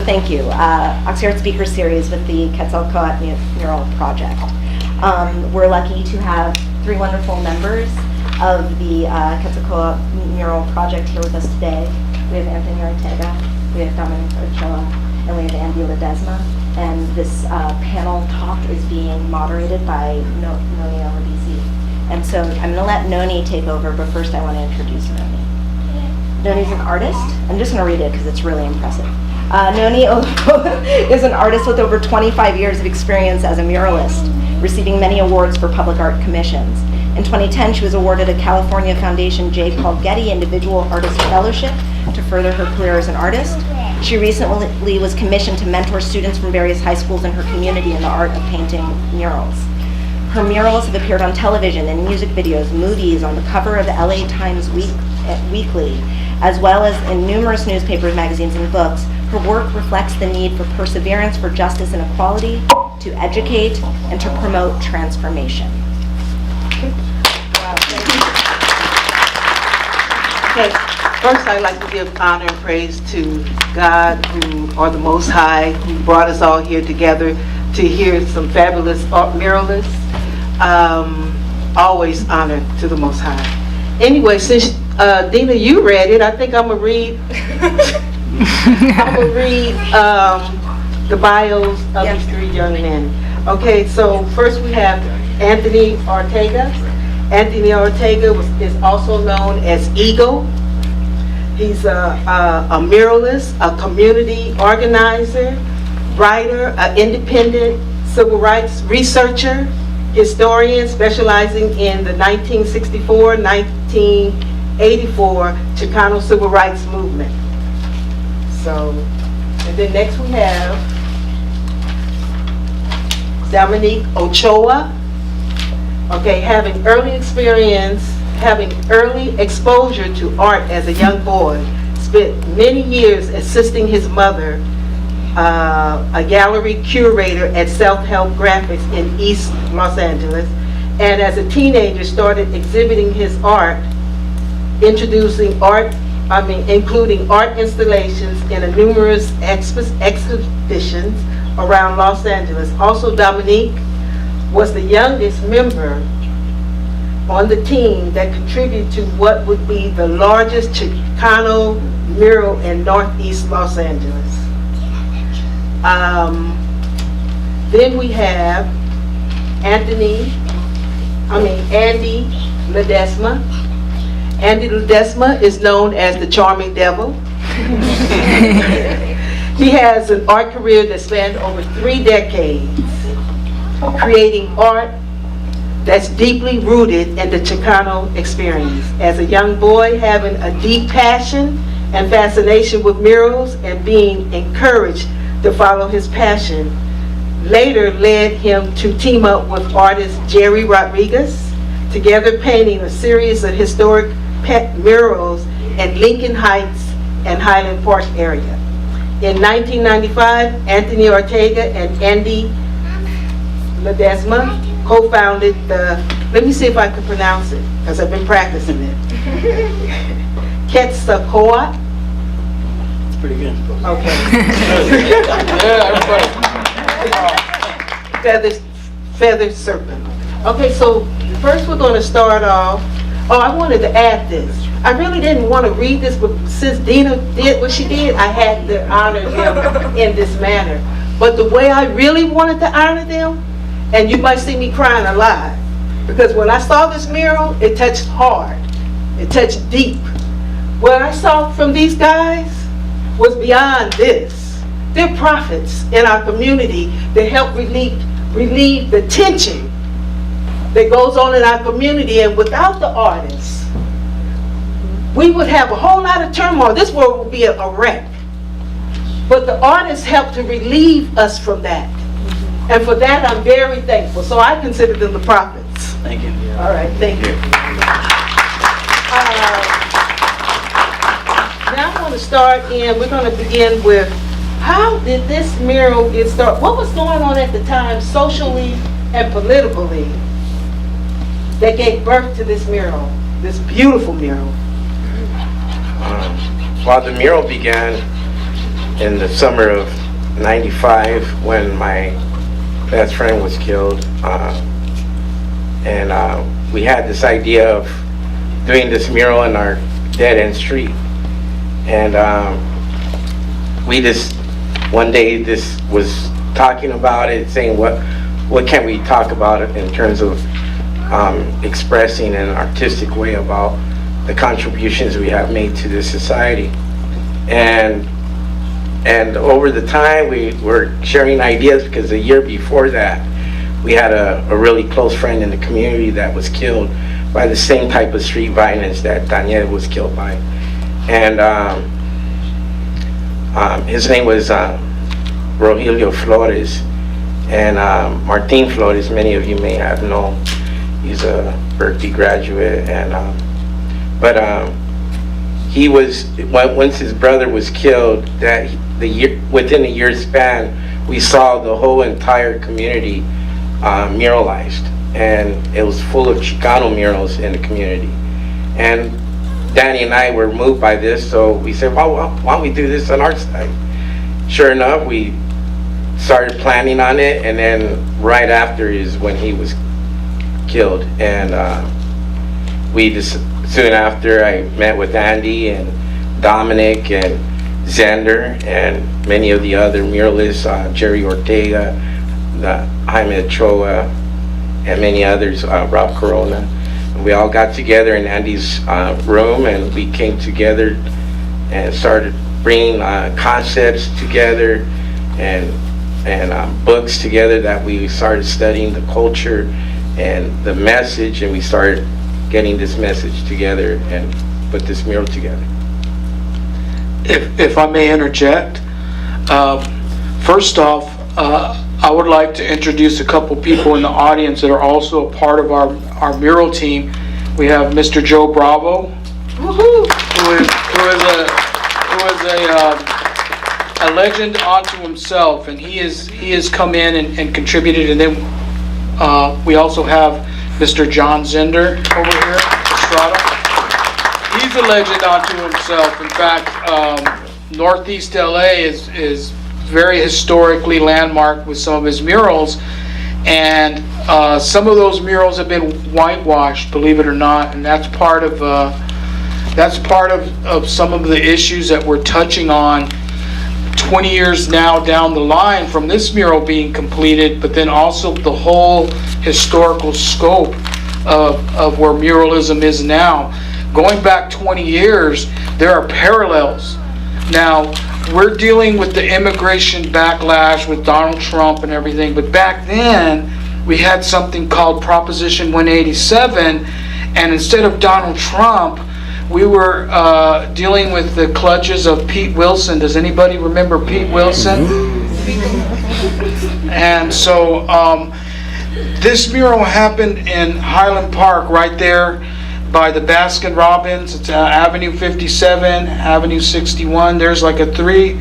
thank you. Oxy Arts Speaker Series with the Quetzalcoatl Mural Project. We're lucky to have 3 wonderful members of the Quetzalcoatl Mural Project here with us today. We have Anthony Ortega, we have Dominic Ochoa, and we have Andy Ledesma. And this panel talk is being moderated by Noni Olabisi. And so I'm going to let Noni take over, but first I want to introduce Noni. Noni's an artist. I'm just going to read it because it's really impressive. Noni is an artist with over 25 years of experience as a muralist, receiving many awards for public art commissions. In 2010, she was awarded a California Foundation J. Paul Getty Individual Artist Fellowship to further her career as an artist. She recently was commissioned to mentor students from various high schools in her community in the art of painting murals. Her murals have appeared on television, in music videos, movies, on the cover of the LA Times Weekly, as well as in numerous newspapers, magazines, and books. Her work reflects the need for perseverance for justice and equality, to educate, and to promote transformation. Okay, first I'd like to give honor and praise to God, or the Most High, who brought us all here together to hear some fabulous art muralists. Always honor to the Most High. Anyway, since Dina, you read it, I think I'm gonna read. The bios of these 3 young men. Okay, so first we have Anthony Ortega. Anthony Ortega is also known as Eagle. He's a muralist, a community organizer, writer, an independent civil rights researcher, historian specializing in the 1964-1984 Chicano civil rights movement. So, and then next we have Dominic Ochoa. Okay, having early exposure to art as a young boy, spent many years assisting his mother, a gallery curator at Self-Help Graphics in East Los Angeles, and as a teenager started exhibiting his art, including art installations in numerous exhibitions around Los Angeles. Also, Dominique was the youngest member on the team that contributed to what would be the largest Chicano mural in Northeast Los Angeles. Then we have Andy Ledesma. Andy Ledesma is known as the Charming Devil. He has an art career that spanned over 3 decades, creating art that's deeply rooted in the Chicano experience. As a young boy, having a deep passion and fascination with murals and being encouraged to follow his passion, later led him to team up with artist Jerry Rodriguez, together painting a series of historic murals in Lincoln Heights and Highland Park area. In 1995, Anthony Ortega and Andy Ledesma co-founded the, let me see if I can pronounce it, because I've been practicing it, Quetzalcoatl. It's pretty good. Okay. Feathered Serpent. Okay, so first we're going to start off. Oh, I wanted to add this. I really didn't want to read this, but since Dina did what she did, I had to honor them in this manner. But the way I really wanted to honor them, and you might see me crying a lot, because when I saw this mural, it touched hard. It touched deep. What I saw from these guys was beyond this. They're prophets in our community that help relieve the tension that goes on in our community, and without the artists, we would have a whole lot of turmoil. This world would be a wreck. But the artists help to relieve us from that. And for that, I'm very thankful. So I consider them the prophets. Thank you. All right, thank you. Now I want to start we're going to begin with, how did this mural get started? What was going on at the time, socially and politically, that gave birth to this mural, this beautiful mural? Well, the mural began in the summer of '95 when my best friend was killed, and we had this idea of doing this mural in our dead-end street, and we just one day this was talking about it, saying what can we talk about it in terms of expressing in an artistic way about the contributions we have made to this society. And over the time we were sharing ideas, because a year before that we had a really close friend in the community that was killed by the same type of street violence that Daniel was killed by. And his name was Rogelio Flores, and Martin Flores, many of you may have known. He's a Berkeley graduate, and he was, once his brother was killed, within a year span, we saw the whole entire community muralized, and it was full of Chicano murals in the community. And Danny and I were moved by this, so we said, well, why don't we do this on our side? Sure enough, we started planning on it, and then right after is when he was killed. And we just, soon after, I met with Andy and Dominic and Xander and many of the other muralists, Jerry Ortega, Jaime Ochoa, and many others, Rob Corona. And we all got together in Andy's room, and we came together and started bringing concepts together and books together, that we started studying the culture and the message, and we started getting this message together and put this mural together. If I may interject, first off, I would like to introduce a couple people in the audience that are also a part of our mural team. We have Mr. Joe Bravo, who is a legend unto himself, and he has come in and contributed. And then we also have Mr. John Zinder over here, Estrada. He's a legend unto himself. In fact, Northeast LA is very historically landmarked with some of his murals, and some of those murals have been whitewashed, believe it or not, and that's part of some of the issues that we're touching on 20 years now down the line from this mural being completed, but then also the whole historical scope of where muralism is now. Going back 20 years, there are parallels. Now, we're dealing with the immigration backlash with Donald Trump and everything, but back then, we had something called Proposition 187, and instead of Donald Trump, we were dealing with the clutches of Pete Wilson. Does anybody remember Pete Wilson? And so this mural happened in Highland Park, right there by the Baskin Robbins. It's Avenue 57, Avenue 61. There's like a three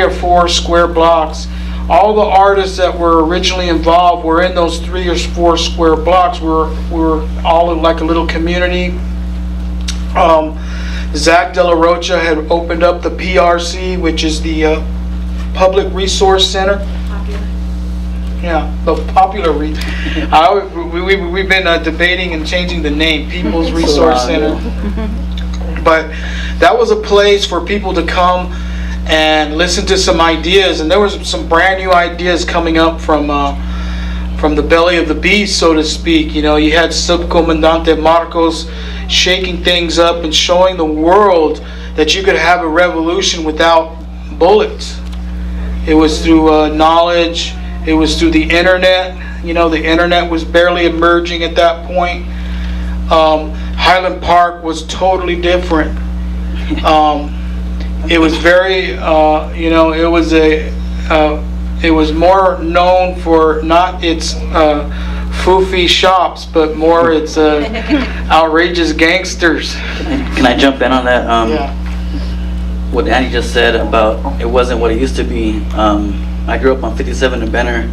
or four square blocks. All the artists that were originally involved were in those 3 or 4 square blocks. We were all in like a little community. Zach De La Rocha had opened up the PRC, which is the Public Resource Center. Yeah, the popular. We've been debating and changing the name, People's Resource Center. But that was a place for people to come and listen to some ideas, and there was some brand new ideas coming up from the belly of the beast, so to speak. You know, you had Subcomandante Marcos shaking things up and showing the world that you could have a revolution without bullets. It was through knowledge. It was through the internet. You know, the internet was barely emerging at that point. Highland Park was totally different. It was very, it was more known for not its foofy shops, but more its outrageous gangsters. Can I jump in on that? Yeah. What Andy just said about it wasn't what it used to be. I grew up on 57 in Benner,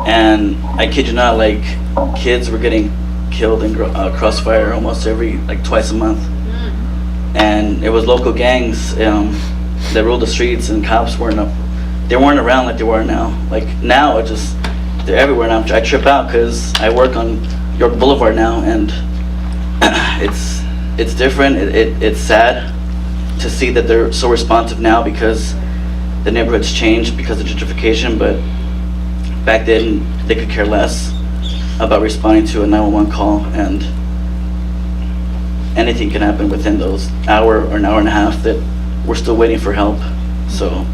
and I kid you not, like, kids were getting killed in Crossfire almost twice a month. And it was local gangs. that ruled the streets, and cops weren't up. They weren't around like they were now. Like now, they're everywhere now. I trip out because I work on York Boulevard now, and it's different. It's sad to see that they're so responsive now because the neighborhood's changed because of gentrification, but back then they could care less about responding to a 911 call, and anything can happen within those hour or an hour and a half that we're still waiting for help. So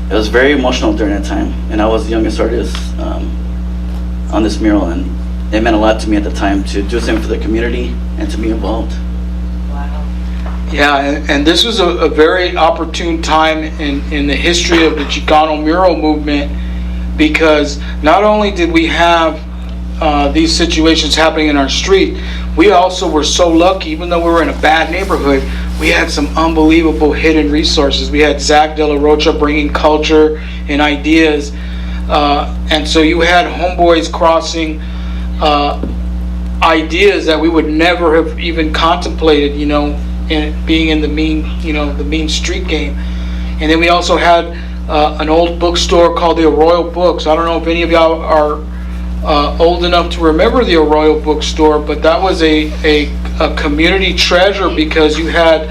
it was very emotional during that time, and I was the youngest artist on this mural, and it meant a lot to me at the time to do something for the community and to be involved. Yeah, and this was a very opportune time in the history of the Chicano mural movement, because not only did we have these situations happening in our street, we also were so lucky, even though we were in a bad neighborhood, we had some unbelievable hidden resources. We had Zach De La Rocha bringing culture and ideas, and so you had homeboys crossing ideas that we would never have even contemplated, in being in the mean street game. And then we also had an old bookstore called the Arroyo Books. I don't know if any of y'all are old enough to remember the Arroyo Bookstore, but that was a community treasure, because you had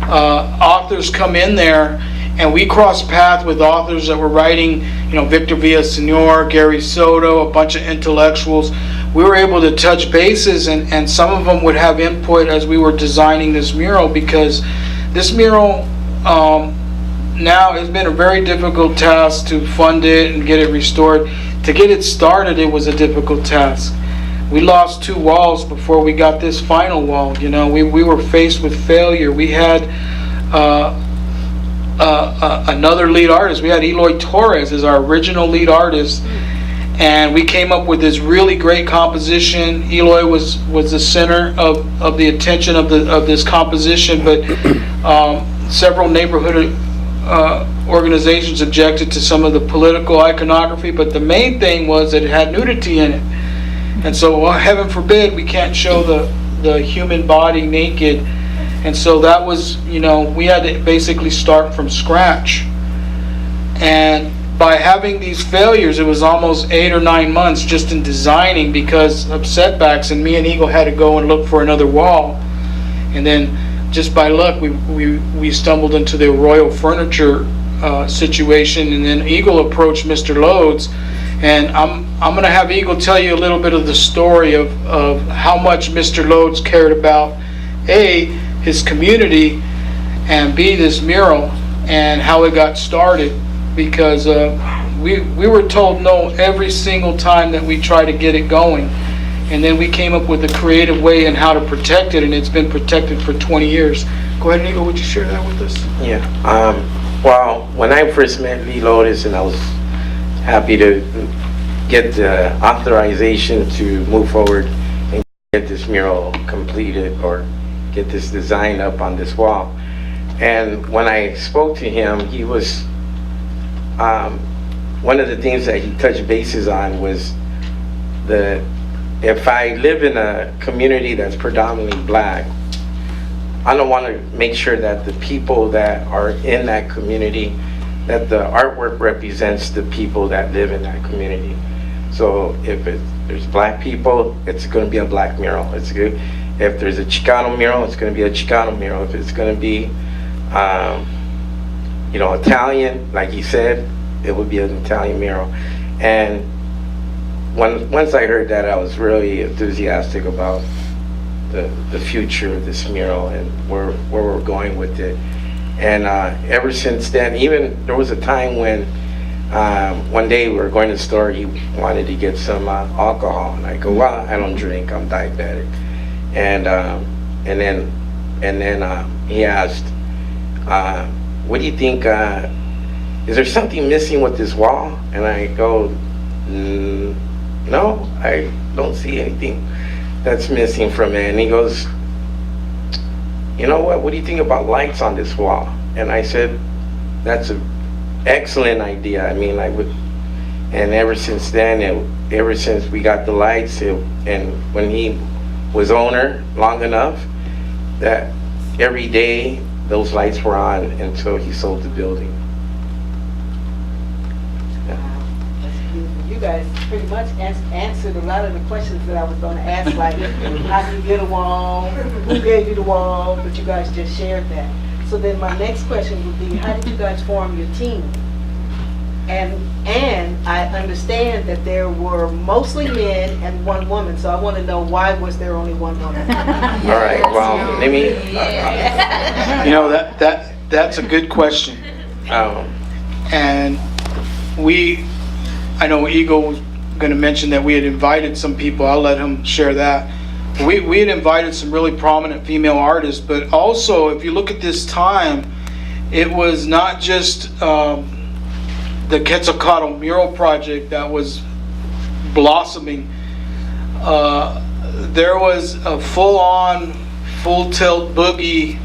authors come in there, and we crossed paths with authors that were writing, Victor Villaseñor, Gary Soto, a bunch of intellectuals. We were able to touch bases, and some of them would have input as we were designing this mural, because this mural now it's been a very difficult task to fund it and get it restored. To get it started, it was a difficult task. We lost 2 walls before we got this final wall. We were faced with failure. We had another lead artist. We had Eloy Torres as our original lead artist, and we came up with this really great composition. Eloy was the center of the attention of this composition, but several neighborhood organizations objected to some of the political iconography, but the main thing was that it had nudity in it. And so, heaven forbid, we can't show the human body naked. And so that was, we had to basically start from scratch. And by having these failures, it was almost 8 or 9 months just in designing because of setbacks, and me and Eagle had to go and look for another wall. And then just by luck, we stumbled into the Royal Furniture situation, and then Eagle approached Mr. Loads, and I'm going to have Eagle tell you a little bit of the story of how much Mr. Loads cared about A, his community, and B, this mural, and how it got started, because we were told no every single time that we tried to get it going. And then we came up with a creative way in how to protect it, and it's been protected for 20 years. Go ahead, Eagle, would you share that with us? Yeah. Well, when I first met Lee Lotus, and I was happy to get the authorization to move forward and get this mural completed or get this design up on this wall. And when I spoke to him, he was, one of the things that he touched bases on was if I live in a community that's predominantly black, I don't want to make sure that the people that are in that community, that the artwork represents the people that live in that community. So if there's black people, it's going to be a black mural. It's good. If there's a Chicano mural, it's going to be a Chicano mural. If it's going to be, Italian, like he said, it would be an Italian mural. And once I heard that, I was really enthusiastic about the future of this mural and where we're going with it. And ever since then, even there was a time when one day we were going to the store, he wanted to get some alcohol, and I go, well, I don't drink, I'm diabetic. And then he asked, what do you think, is there something missing with this wall? And I go, no, I don't see anything that's missing from it. And he goes, you know what do you think about lights on this wall? And I said, that's an excellent idea. I mean, and ever since then, ever since we got the lights, and when he was owner long enough, that every day those lights were on until he sold the building. That's beautiful. You guys pretty much answered a lot of the questions that I was going to ask, like how do you get a wall, who gave you the wall, but you guys just shared that. So then my next question would be, how did you guys form your team? And I understand that there were mostly men and one woman, so I want to know, why was there only one woman? All right, well, let me, You know, that's a good question. And I know Eagle was going to mention that we had invited some people. I'll let him share that. We had invited some really prominent female artists, but also, if you look at this time, it was not just the Quetzalcoatl Mural Project that was blossoming. There was a full-on, full-tilt boogie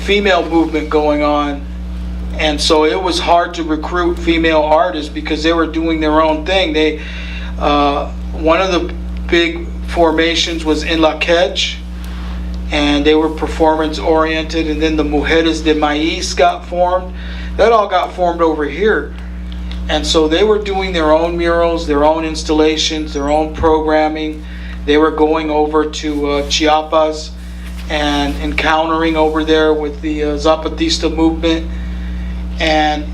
female movement going on. And so it was hard to recruit female artists because they were doing their own thing. One of the big formations was in La Quech, and they were performance oriented, and then the Mujeres de Maíz got formed. That all got formed over here. And so they were doing their own murals, their own installations, their own programming. They were going over to Chiapas and encountering over there with the Zapatista movement. And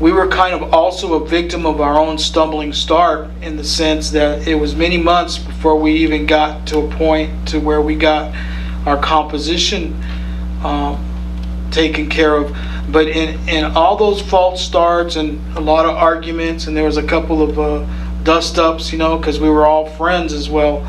we were kind of also a victim of our own stumbling start, in the sense that it was many months before we even got to a point to where we got our composition taken care of. But in all those false starts and a lot of arguments, and there was a couple of dust-ups, because we were all friends as well,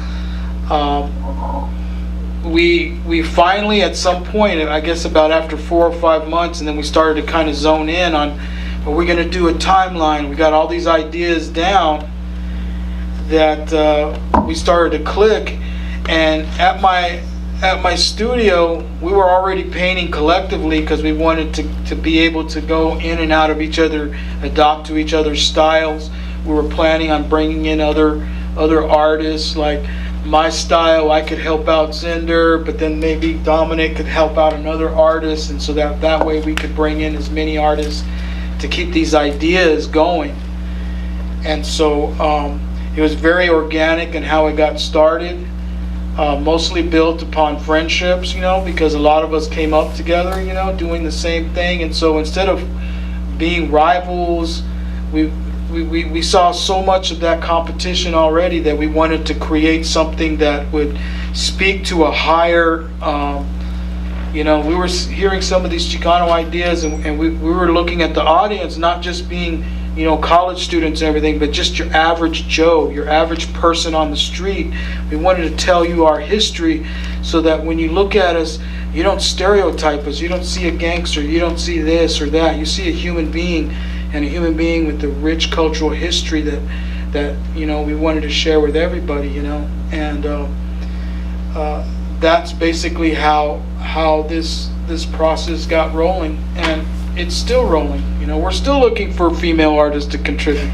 we finally, at some point, I guess about after 4 or 5 months, and then we started to kind of zone in on, are we going to do a timeline? We got all these ideas down that we started to click. And at my studio, we were already painting collectively because we wanted to be able to go in and out of each other, adopt to each other's styles. We were planning on bringing in other artists. Like my style, I could help out Inder, but then maybe Dominic could help out another artist, and so that way we could bring in as many artists to keep these ideas going. And so it was very organic in how it got started, mostly built upon friendships, because a lot of us came up together, doing the same thing. And so instead of being rivals, we saw so much of that competition already that we wanted to create something that would speak to a higher, we were hearing some of these Chicano ideas, and we were looking at the audience, not just being, college students and everything, but just your average Joe, your average person on the street. We wanted to tell you our history so that when you look at us, you don't stereotype us. You don't see a gangster. You don't see this or that. You see a human being, and a human being with the rich cultural history that we wanted to share with everybody, and that's basically how this process got rolling, and it's still rolling. We're still looking for female artists to contribute.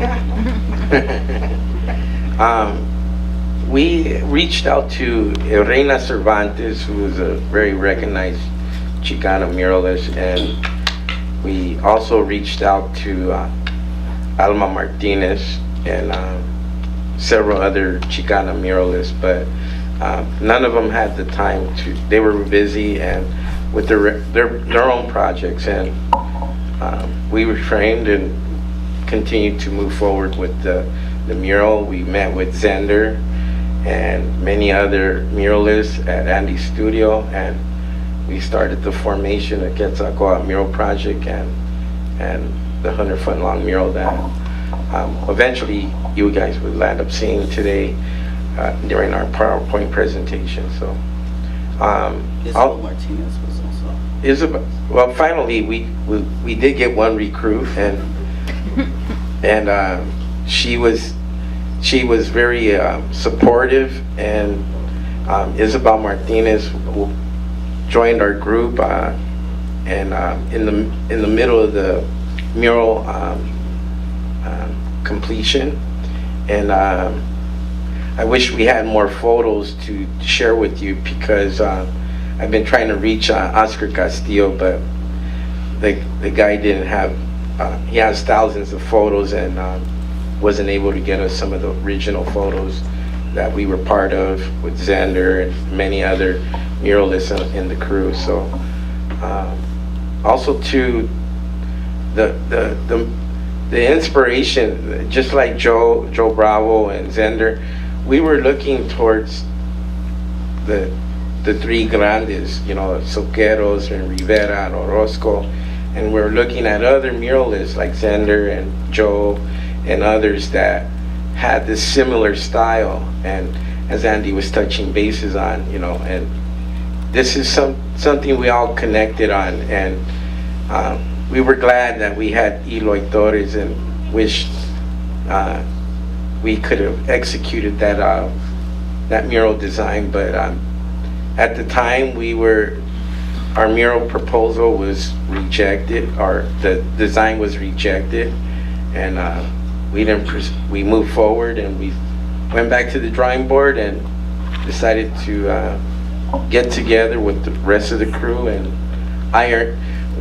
We reached out to Reina Cervantes, who is a very recognized Chicana muralist, and we also reached out to Alma Martinez and several other Chicana muralists, but none of them had the time to. They were busy and with their own projects, and we refrained and continued to move forward with the mural. We met with Zender and many other muralists at Andy's studio, and we started the formation of Quetzalcoatl Mural Project and the 100-foot long mural that eventually you guys will end up seeing today during our PowerPoint presentation. So Isabel Martinez was also. Isabel, well, finally we did get one recruit, and she was very supportive, and Isabel Martinez joined our group, and in the middle of the mural completion, and I wish we had more photos to share with you, because I've been trying to reach Oscar Castillo, but the guy didn't have, he has thousands of photos and wasn't able to get us some of the original photos that we were part of with Xander and many other muralists in the crew. So also too, the inspiration, just like Joe Bravo and Xander, we were looking towards the three grandes, you know, Soqueros and Rivera and Orozco, and we're looking at other muralists like Xander and Joe and others that had this similar style, and as Andy was touching bases on, you know, and this is something we all connected on, and we were glad that we had Eloy Torres and wished we could have executed that mural design, but at the time our mural proposal was rejected, or the design was rejected, and we moved forward and we went back to the drawing board and decided to get together with the rest of the crew, and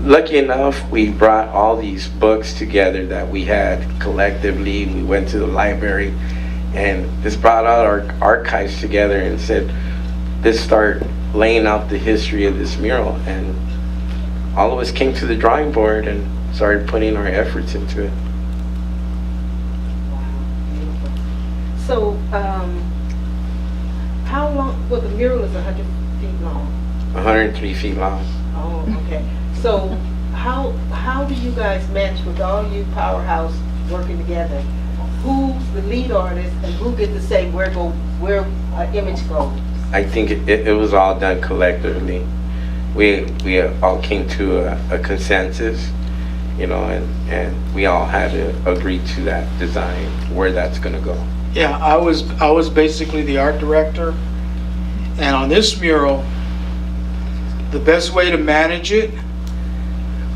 lucky enough, we brought all these books together that we had collectively. We went to the library and just brought all our archives together and said, let's start laying out the history of this mural. And all of us came to the drawing board and started putting our efforts into it. So, how long, well, the mural is 100 feet long. 103 feet long. Oh, okay. So, how do you guys match with all you powerhouse working together? Who's the lead artist and who get to say where an image goes? I think it was all done collectively. We all came to a consensus, you know, and we all had to agree to that design, where that's going to go. Yeah, I was basically the art director, and on this mural, the best way to manage it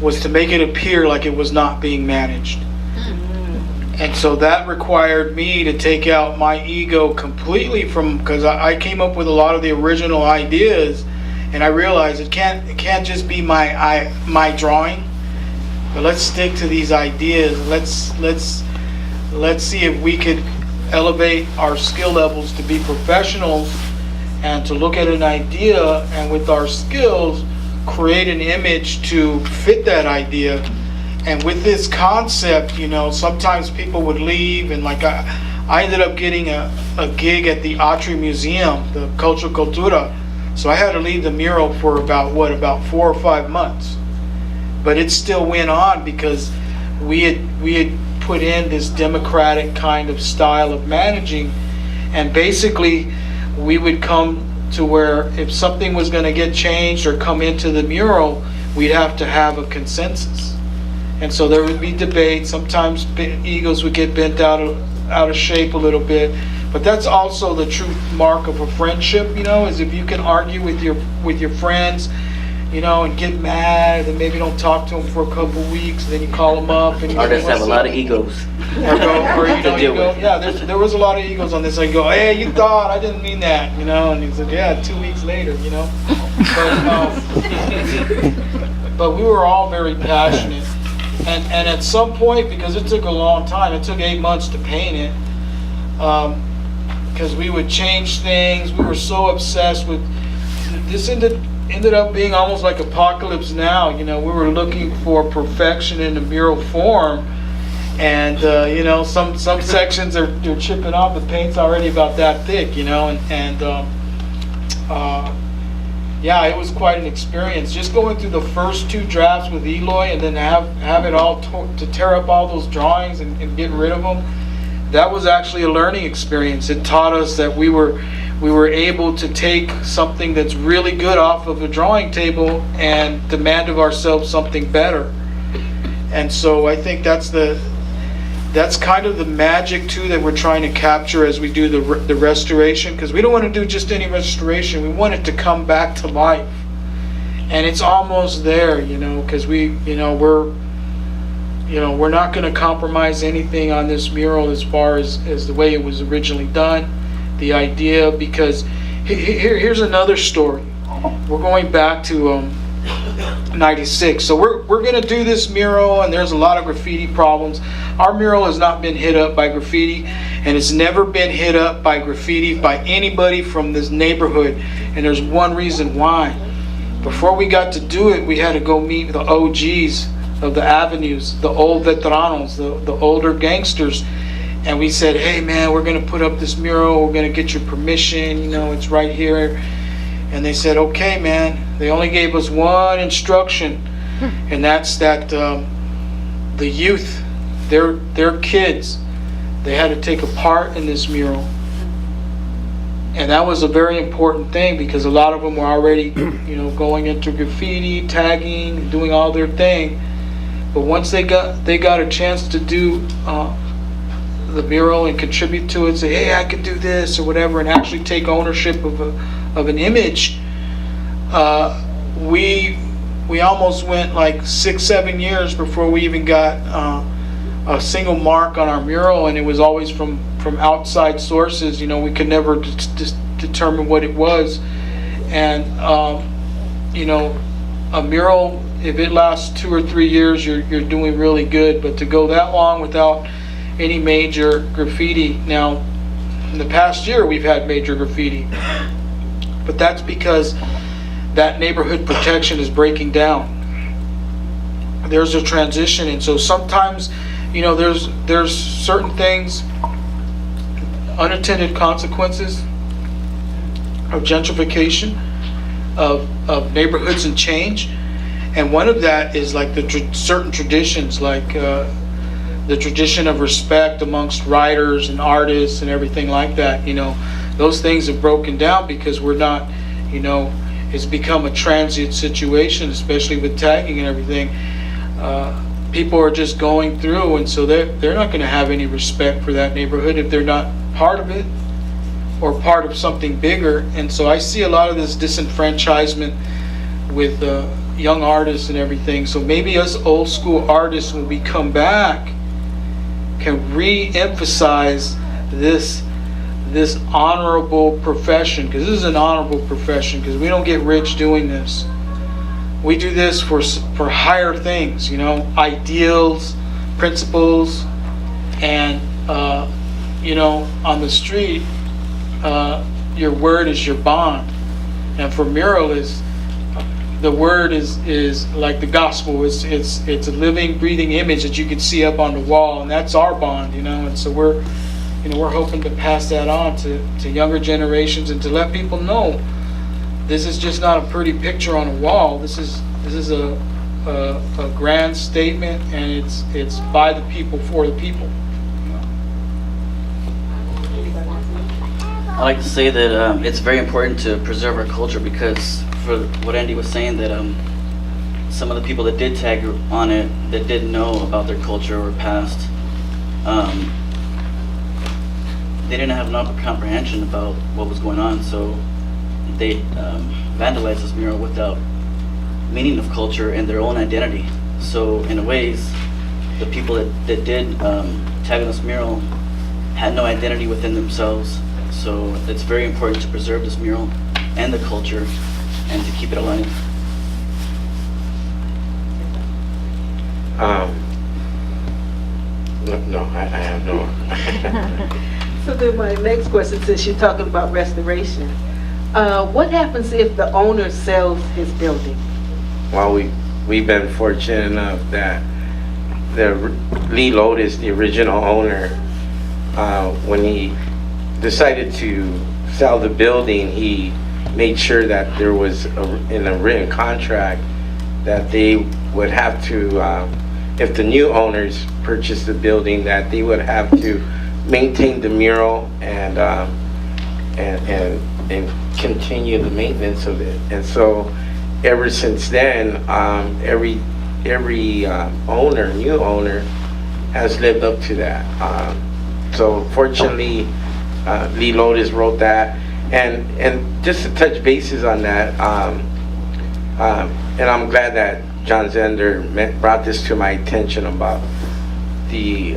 was to make it appear like it was not being managed. And so that required me to take out my ego completely because I came up with a lot of the original ideas, and I realized it can't just be my drawing, but let's stick to these ideas. Let's see if we could elevate our skill levels to be professionals and to look at an idea and with our skills create an image to fit that idea. And with this concept, you know, sometimes people would leave, and like I ended up getting a gig at the Atri Museum, the Cultural Cultura, so I had to leave the mural for about 4 or 5 months, but it still went on because we had put in this democratic kind of style of managing, and basically we would come to where if something was going to get changed or come into the mural, we'd have to have a consensus. And so there would be debate. Sometimes egos would get bent out of shape a little bit, but that's also the true mark of a friendship, you know, is if you can argue with your friends, you know, and get mad and maybe don't talk to them for a couple weeks, and then you call them up and Artists have a lot of egos. Yeah, there was a lot of egos on this. I go, hey, you thought, I didn't mean that, you know, and he said, yeah, 2 weeks later, you know. But we were all very passionate. And at some point, because it took a long time, it took 8 months to paint it, because we would change things. We were so obsessed with this. Ended up being almost like Apocalypse Now. You know, we were looking for perfection in the mural form, and you know, some sections they're chipping off. The paint's already about that thick, you know, and yeah, it was quite an experience just going through the first 2 drafts with Eloy, and then have it all to tear up all those drawings and get rid of them. That was actually a learning experience. It taught us that we were able to take something that's really good off of a drawing table and demand of ourselves something better. And so I think that's kind of the magic too that we're trying to capture as we do the restoration, because we don't want to do just any restoration. We want it to come back to life, and it's almost there, you know, because we're not going to compromise anything on this mural as far as the way it was originally done, the idea. Because here's another story. we're going back to 96. So we're gonna do this mural, and there's a lot of graffiti problems. Our mural has not been hit up by graffiti, and it's never been hit up by graffiti by anybody from this neighborhood. And there's one reason why. Before we got to do it, we had to go meet the OGs of the avenues, the old veteranos, the older gangsters. And we said, hey man, we're gonna put up this mural, we're gonna get your permission, you know, it's right here. And they said, okay man. They only gave us one instruction, and that's that the youth, their kids, they had to take a part in this mural. And that was a very important thing, because a lot of them were already, you know, going into graffiti, tagging, doing all their thing. But once they got a chance to do the mural and contribute to it, say, hey, I can do this or whatever, and actually take ownership of an image, we almost went like 6-7 years before we even got a single mark on our mural, and it was always from outside sources. You know, we could never determine what it was. And you know, a mural, if it lasts 2 or 3 years, you're doing really good. But to go that long without any major graffiti, now in the past year we've had major graffiti, but that's because that neighborhood protection is breaking down. There's a transition, and so sometimes, you know, there's certain things, unintended consequences of gentrification of neighborhoods and change. And one of that is like certain traditions, like the tradition of respect amongst writers and artists and everything like that. You know, those things have broken down because we're not, you know, it's become a transient situation, especially with tagging and everything. People are just going through, and so they're not going to have any respect for that neighborhood if they're not part of it or part of something bigger. And so I see a lot of this disenfranchisement with young artists and everything. So maybe us old school artists, when we come back, can re-emphasize this honorable profession, because this is an honorable profession, because we don't get rich doing this. We do this for higher things, you know, ideals, principles, and you know, on the street, your word is your bond. And for muralists, the word is like the gospel. It's a living, breathing image that you can see up on the wall, and that's our bond, you know. And so we're hoping to pass that on to younger generations, and to let people know this is just not a pretty picture on a wall. This is a grand statement, and it's by the people for the people. I like to say that it's very important to preserve our culture, because for what Andy was saying, that some of the people that did tag on it, that didn't know about their culture or past, they didn't have enough comprehension about what was going on, so they vandalized this mural without meaning of culture and their own identity. So in a ways, the people that did tag on this mural had no identity within themselves. So it's very important to preserve this mural and the culture, and to keep it alive. No, I have no. So then my next question, since you're talking about restoration, what happens if the owner sells his building? Well, we've been fortunate enough that Lee Lotus, the original owner, when he decided to sell the building, he made sure that there was in a written contract that they would have to, if the new owners purchased the building, that they would have to maintain the mural and continue the maintenance of it. And so ever since then, every owner, new owner, has lived up to that. So fortunately, Lee Lotus wrote that, and just to touch bases on that, and I'm glad that John Zender brought this to my attention about the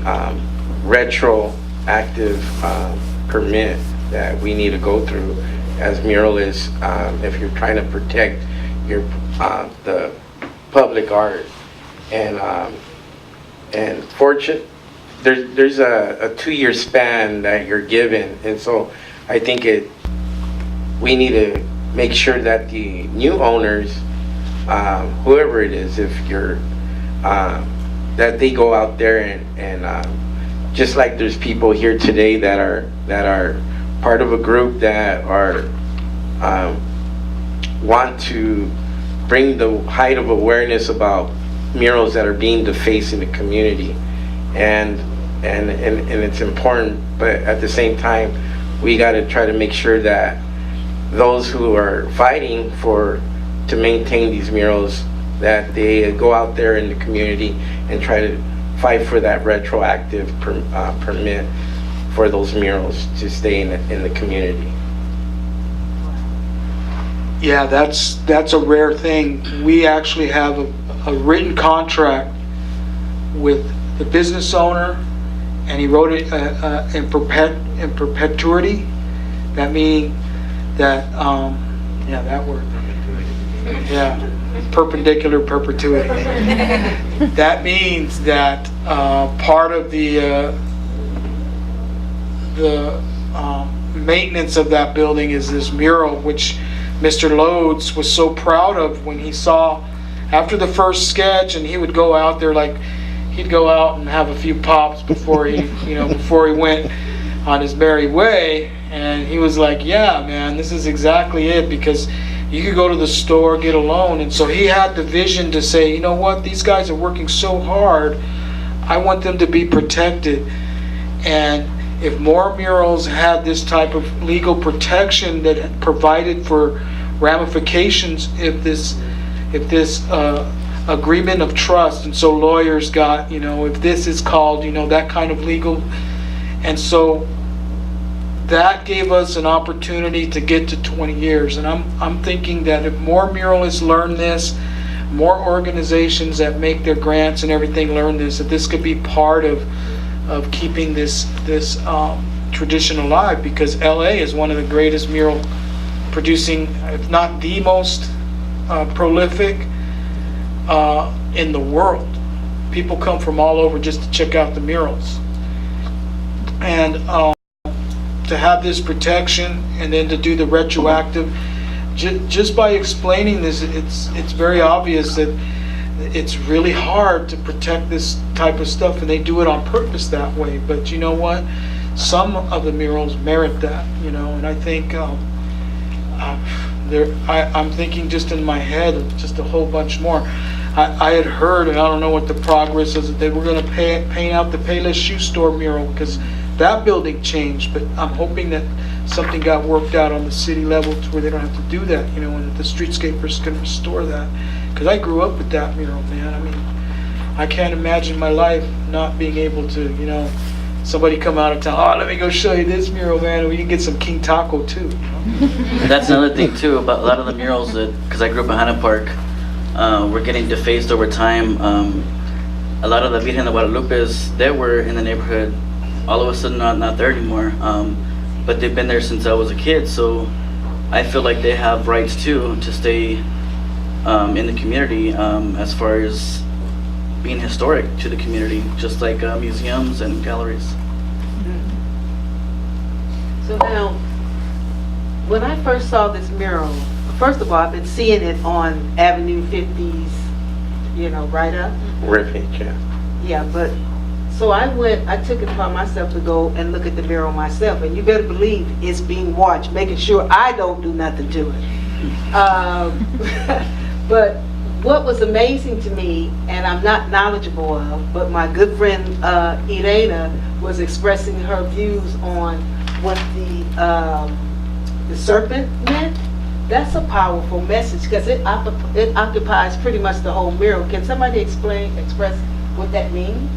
retroactive permit that we need to go through. as muralists, if you're trying to protect your the public art. And there's a 2-year span that you're given, and so I think we need to make sure that the new owners, whoever it is, if you're that they go out there and just like there's people here today that are part of a group that are want to bring the height of awareness about murals that are being defaced in the community, and it's important, but at the same time we got to try to make sure that those who are fighting to maintain these murals, that they go out there in the community and try to fight for that retroactive permit for those murals to stay in the community. Yeah, that's a rare thing. We actually have a written contract with the business owner, and he wrote it in perpetuity. That meaning that, yeah, that word. Yeah, perpendicular perpetuity. That means that part of the maintenance of that building is this mural, which Mr. Loads was so proud of when he saw after the first sketch, and he would go out there, like he'd go out and have a few pops before he before he went on his merry way, and he was like, yeah man, this is exactly it, because you could go to the store, get a loan. And so he had the vision to say, you know what, these guys are working so hard, I want them to be protected. And if more murals had this type of legal protection that provided for ramifications, if this agreement of trust, and so lawyers got, if this is called, that kind of legal, and so that gave us an opportunity to get to 20 years. And I'm thinking that if more muralists learn this, more organizations that make their grants and everything learn this, that this could be part of keeping this tradition alive, because LA is one of the greatest mural producing, if not the most prolific in the world. People come from all over just to check out the murals, and to have this protection, and then to do the retroactive, just by explaining this, it's very obvious that it's really hard to protect this type of stuff, and they do it on purpose that way. But you know what? Some of the murals merit that, and I think I'm thinking just in my head of just a whole bunch more. I had heard, and I don't know what the progress is, that they were going to paint out the Payless Shoe Store mural, because that building changed, but I'm hoping that something got worked out on the city level to where they don't have to do that, and that the streetscapers can restore that. Because I grew up with that mural, man. I mean, I can't imagine my life not being able to, somebody come out of town, oh, let me go show you this mural, man, and we can get some King Taco too. That's another thing too about a lot of the murals that, because I grew up in Hanna Park, we're getting defaced over time. A lot of the Virgen de Guadalupe's that were in the neighborhood, all of a sudden not there anymore. But they've been there since I was a kid, so I feel like they have rights too to stay in the community, as far as being historic to the community, just like museums and galleries. So now, when I first saw this mural, first of all, I've been seeing it on Avenue 50s, right up. Terrific, yeah. Yeah, but so I took it upon myself to go and look at the mural myself, and you better believe it's being watched, making sure I don't do nothing to it. But what was amazing to me, and I'm not knowledgeable of, but my good friend Irena was expressing her views on what the serpent meant. That's a powerful message, because it occupies pretty much the whole mural. Can somebody express what that means?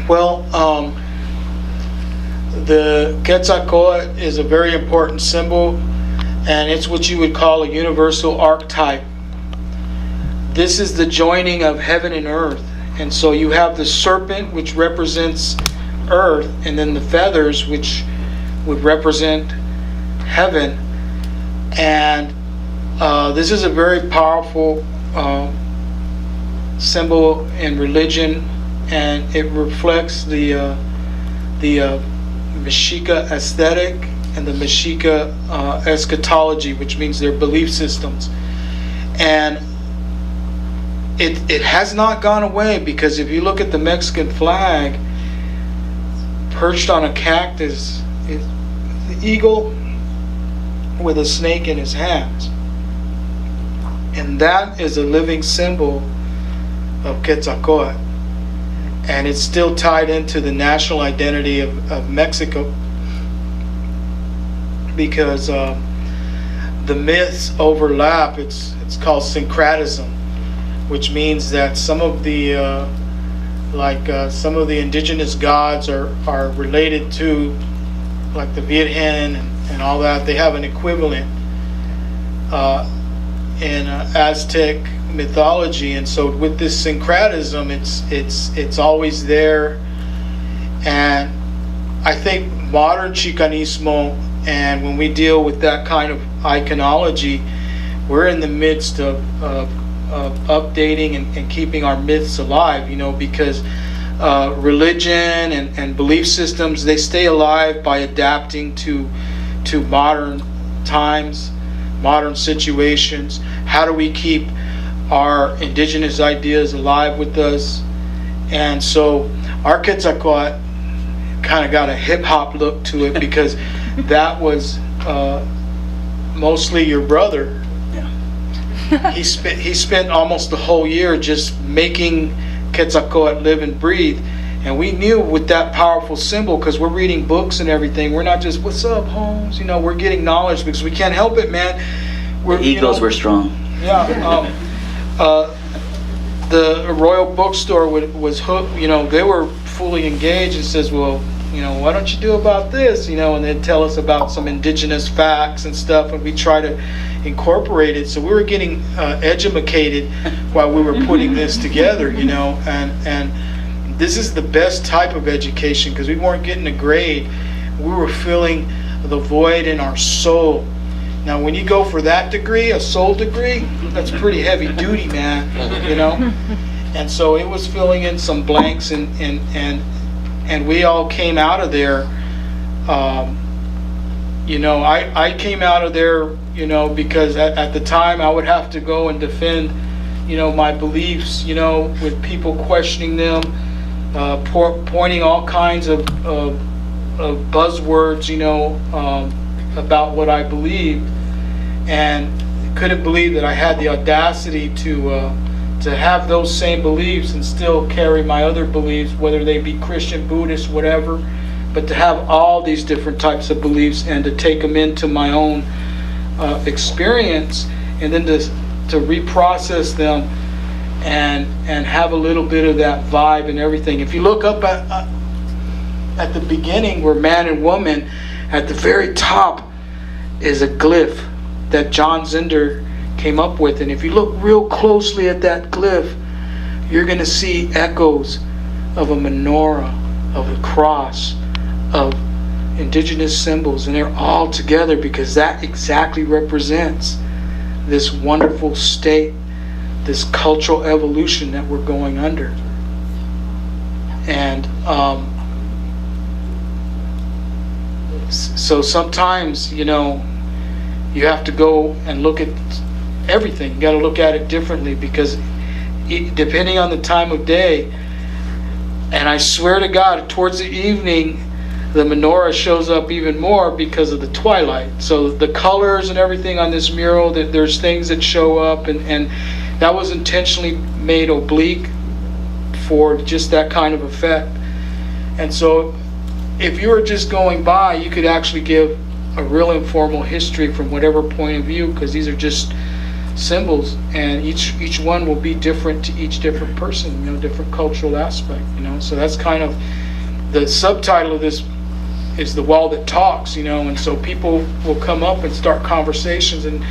Well, the Quetzalcoatl is a very important symbol, and it's what you would call a universal archetype. This is the joining of heaven and earth. And so you have the serpent, which represents earth, and then the feathers, which would represent heaven. And this is a very powerful symbol in religion, and it reflects the Mexica aesthetic and the Mexica eschatology, which means their belief systems. And it has not gone away, because if you look at the Mexican flag, perched on a cactus is the eagle with a snake in his hands. And that is a living symbol of Quetzalcoatl. And it's still tied into the national identity of Mexico, because the myths overlap. It's called syncretism, which means that some of the some of the indigenous gods are related to, like the Virgen and all that. They have an equivalent in Aztec mythology, and so with this syncretism, it's always there. And I think modern Chicanismo, and when we deal with that kind of iconology, we're in the midst of updating and keeping our myths alive, because religion and belief systems, they stay alive by adapting to modern times, modern situations. How do we keep our indigenous ideas alive with us? And so our Quetzalcoatl kind of got a hip-hop look to it, because that was mostly your brother. He spent almost the whole year just making Quetzalcoatl live and breathe. And we knew with that powerful symbol, because we're reading books and everything, we're not just, what's up, Holmes? We're getting knowledge, because we can't help it, man. The egos were strong. Yeah. The Royal Bookstore was hooked. They were fully engaged, and says, well, why don't you do about this? And they'd tell us about some indigenous facts and stuff, and we try to incorporate it. So we were getting educated while we were putting this together, and this is the best type of education, because we weren't getting a grade. We were filling the void in our soul. Now, when you go for that degree, a soul degree, that's pretty heavy duty, man, And so it was filling in some blanks, and we all came out of there. I came out of there, because at the time I would have to go and defend, my beliefs, with people questioning them, pointing all kinds of buzzwords, about what I believed, and couldn't believe that I had the audacity to have those same beliefs and still carry my other beliefs, whether they be Christian, Buddhist, whatever, but to have all these different types of beliefs and to take them into my own experience, and then to reprocess them and have a little bit of that vibe and everything. If you look up at the beginning, where man and woman, at the very top is a glyph that John Inder came up with. And if you look real closely at that glyph, you're going to see echoes of a menorah, of a cross, of indigenous symbols. And they're all together because that exactly represents this wonderful state, this cultural evolution that we're going under. And so sometimes, you have to go and look at everything. You got to look at it differently, because depending on the time of day, and I swear to God, towards the evening, the menorah shows up even more because of the twilight. So the colors and everything on this mural, that there's things that show up, and that was intentionally made oblique for just that kind of effect. And so if you were just going by, you could actually give a real informal history from whatever point of view, because these are just symbols, and each one will be different to each different person, different cultural aspect, So that's kind of the subtitle of this, is The Wall That Talks, and so people will come up and start conversations, and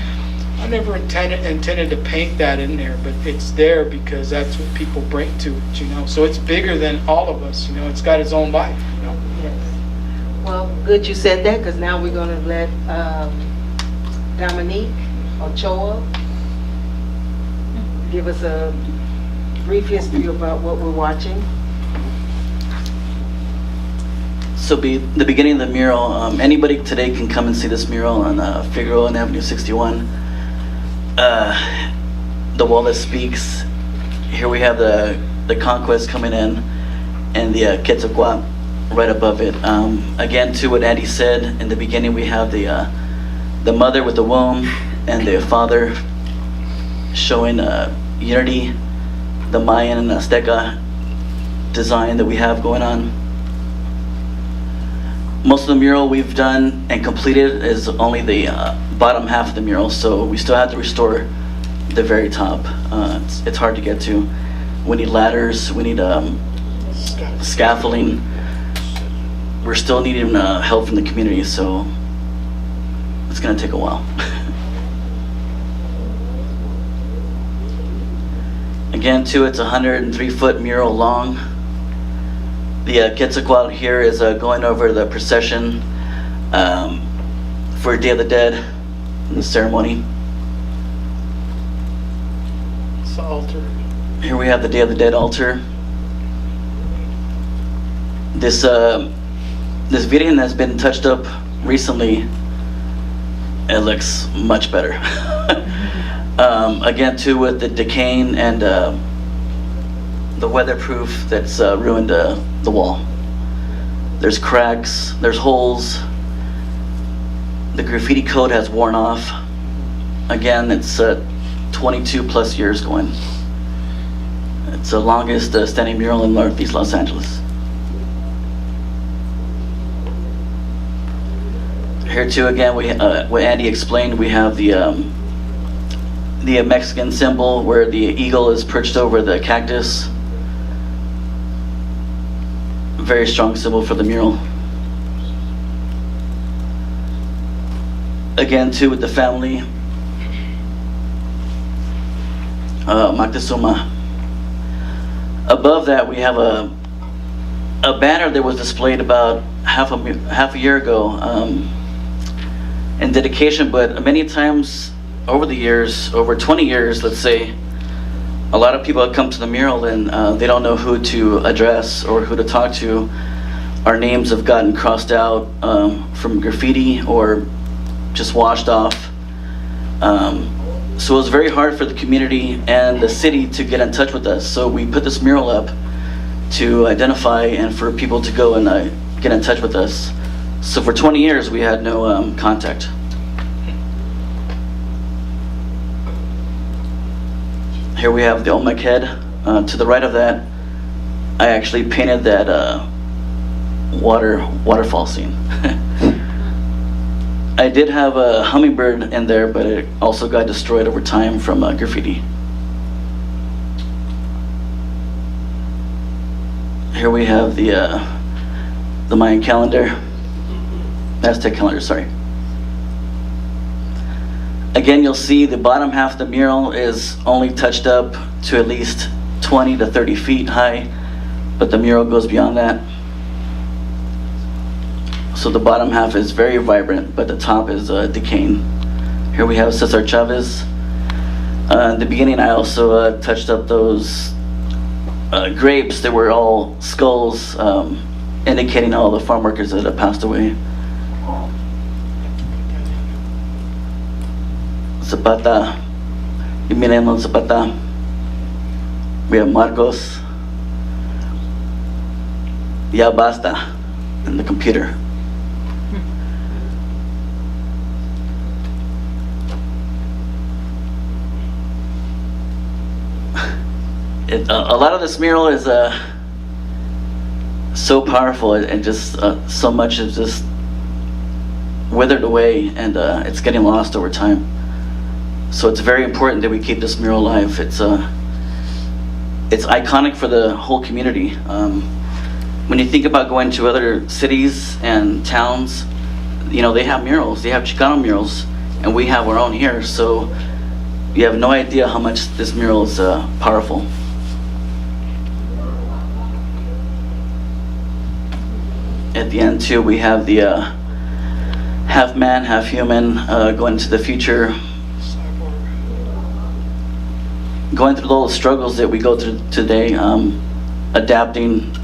I never intended to paint that in there, but it's there because that's what people bring to it, So it's bigger than all of us, It's got its own life, Well, good you said that, because now we're gonna let Dominique Ochoa give us a brief history about what we're watching. So the beginning of the mural, anybody today can come and see this mural on Figueroa and Avenue 61. The wall that speaks. Here we have the conquest coming in, and the Quetzalcoatl right above it. Again, to what Andy said in the beginning, we have the mother with the womb and the father showing unity, the Mayan and Azteca design that we have going on. Most of the mural we've done and completed is only the bottom half of the mural, so we still have to restore the very top. It's hard to get to. We need ladders, we need scaffolding. We're still needing help from the community, so it's gonna take a while. Again, too, it's a 103-foot mural long. The Quetzalcoatl here is going over the procession for Day of the Dead in the ceremony. It's the altar. Here we have the Day of the Dead altar. This video has been touched up recently. It looks much better. Again, too, with the decaying and the weatherproof that's ruined the wall. There's cracks, there's holes. The graffiti coat has worn off. Again, it's 22 plus years going. It's the longest standing mural in Northeast Los Angeles. Here too, again, what Andy explained, we have the Mexican symbol where the eagle is perched over the cactus. Very strong symbol for the mural. Again, too, with the family. Moctezuma. Above that, we have a banner that was displayed about half a year ago in dedication, but many times over the years, over 20 years, let's say, a lot of people have come to the mural and they don't know who to address or who to talk to. Our names have gotten crossed out from graffiti or just washed off. So it was very hard for the community and the city to get in touch with us. So we put this mural up to identify and for people to go and get in touch with us. So for 20 years we had no contact. Here we have the Olmec head. To the right of that, I actually painted that waterfall scene. I did have a hummingbird in there, but it also got destroyed over time from graffiti. Here we have the Mayan calendar, Aztec calendar, sorry. Again, you'll see the bottom half of the mural is only touched up to at least 20 to 30 feet high, but the mural goes beyond that. So the bottom half is very vibrant, but the top is decaying. Here we have Cesar Chavez. In the beginning, I also touched up those grapes that were all skulls, indicating all the farm workers that have passed away. Zapata, Emiliano Zapata. We have Marcos. Ya basta, in the computer. A lot of this mural is so powerful and just so much is just withered away, and it's getting lost over time. So it's very important that we keep this mural alive. It's iconic for the whole community. When you think about going to other cities and towns, you know, they have murals, they have Chicano murals, and we have our own here. So you have no idea how much this mural is powerful. at the end too, we have the half man, half human, going into the future, going through all the struggles that we go through today, adapting.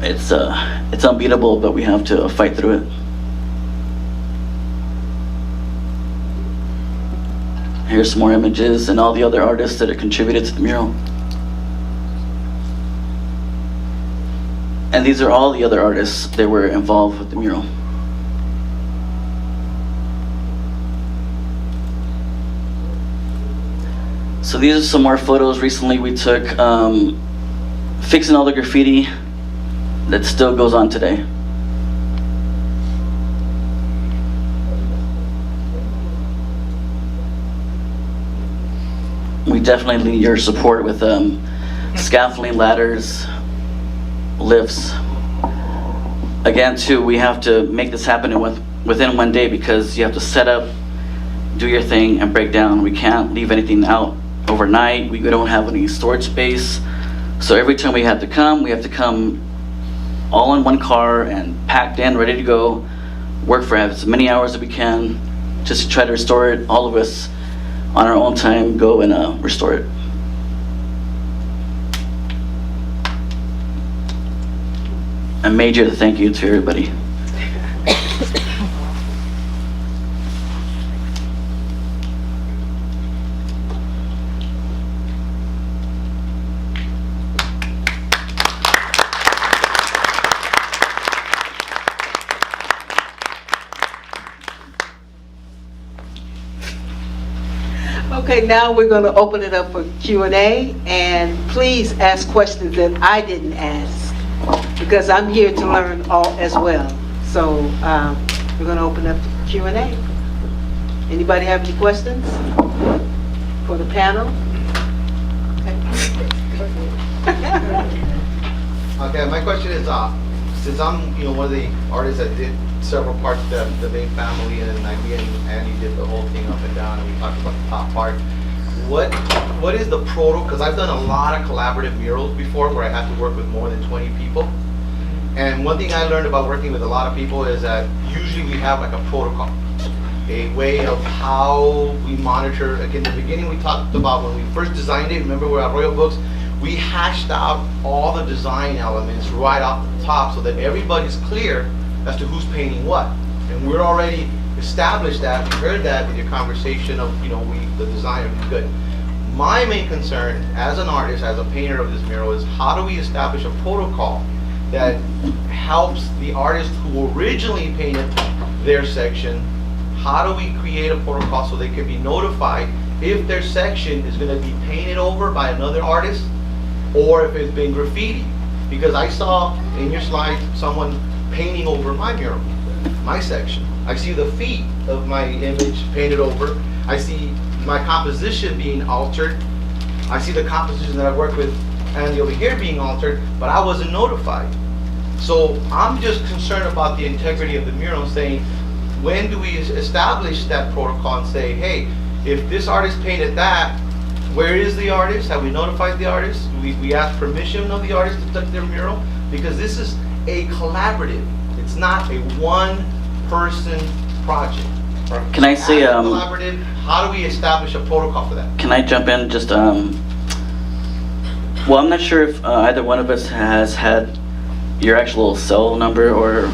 It's unbeatable, but we have to fight through it. Here's some more images and all the other artists that have contributed to the mural. And these are all the other artists that were involved with the mural. So these are some more photos recently we took, fixing all the graffiti that still goes on today. We definitely need your support with scaffolding, ladders, lifts. Again, too, we have to make this happen within one day, because you have to set up, do your thing, and break down. We can't leave anything out overnight. We don't have any storage space. So every time we have to come all in one car and packed in, ready to go, work for as many hours as we can, just to try to restore it. All of us on our own time go and restore it. A major thank you to everybody. Okay, now we're going to open it up for Q&A, and please ask questions that I didn't ask, because I'm here to learn all as well. So we're going to open up to Q&A. Anybody have any questions for the panel? Okay, my question is, since I'm one of the artists that did several parts of the main family, and me and Andy did the whole thing up and down, and we talked about the top part. What is the protocol? Because I've done a lot of collaborative murals before, where I have to work with more than 20 people. And one thing I learned about working with a lot of people is that usually we have like a protocol, a way of how we monitor. Like in the beginning, we talked about when we first designed it. Remember, we're at Royal Books. We hashed out all the design elements right off the top, so that everybody's clear as to who's painting what. And we're already established that. We heard that in your conversation of, the designer is good. My main concern as an artist, as a painter of this mural, is how do we establish a protocol that helps the artist who originally painted their section? How do we create a protocol so they can be notified if their section is going to be painted over by another artist, or if it's been graffiti? Because I saw in your slide someone painting over my mural, my section. I see the feet of my image painted over. I see my composition being altered. I see the composition that I work with Andy over here being altered, but I wasn't notified. So I'm just concerned about the integrity of the mural, and saying, when do we establish that protocol and say, hey, if this artist painted that, where is the artist? Have we notified the artist? We ask permission of the artist to touch their mural? Because this is a collaborative. It's not a one-person project. Can I say, As a collaborative, how do we establish a protocol for that? Can I jump in? Just well, I'm not sure if either one of us has had your actual cell number or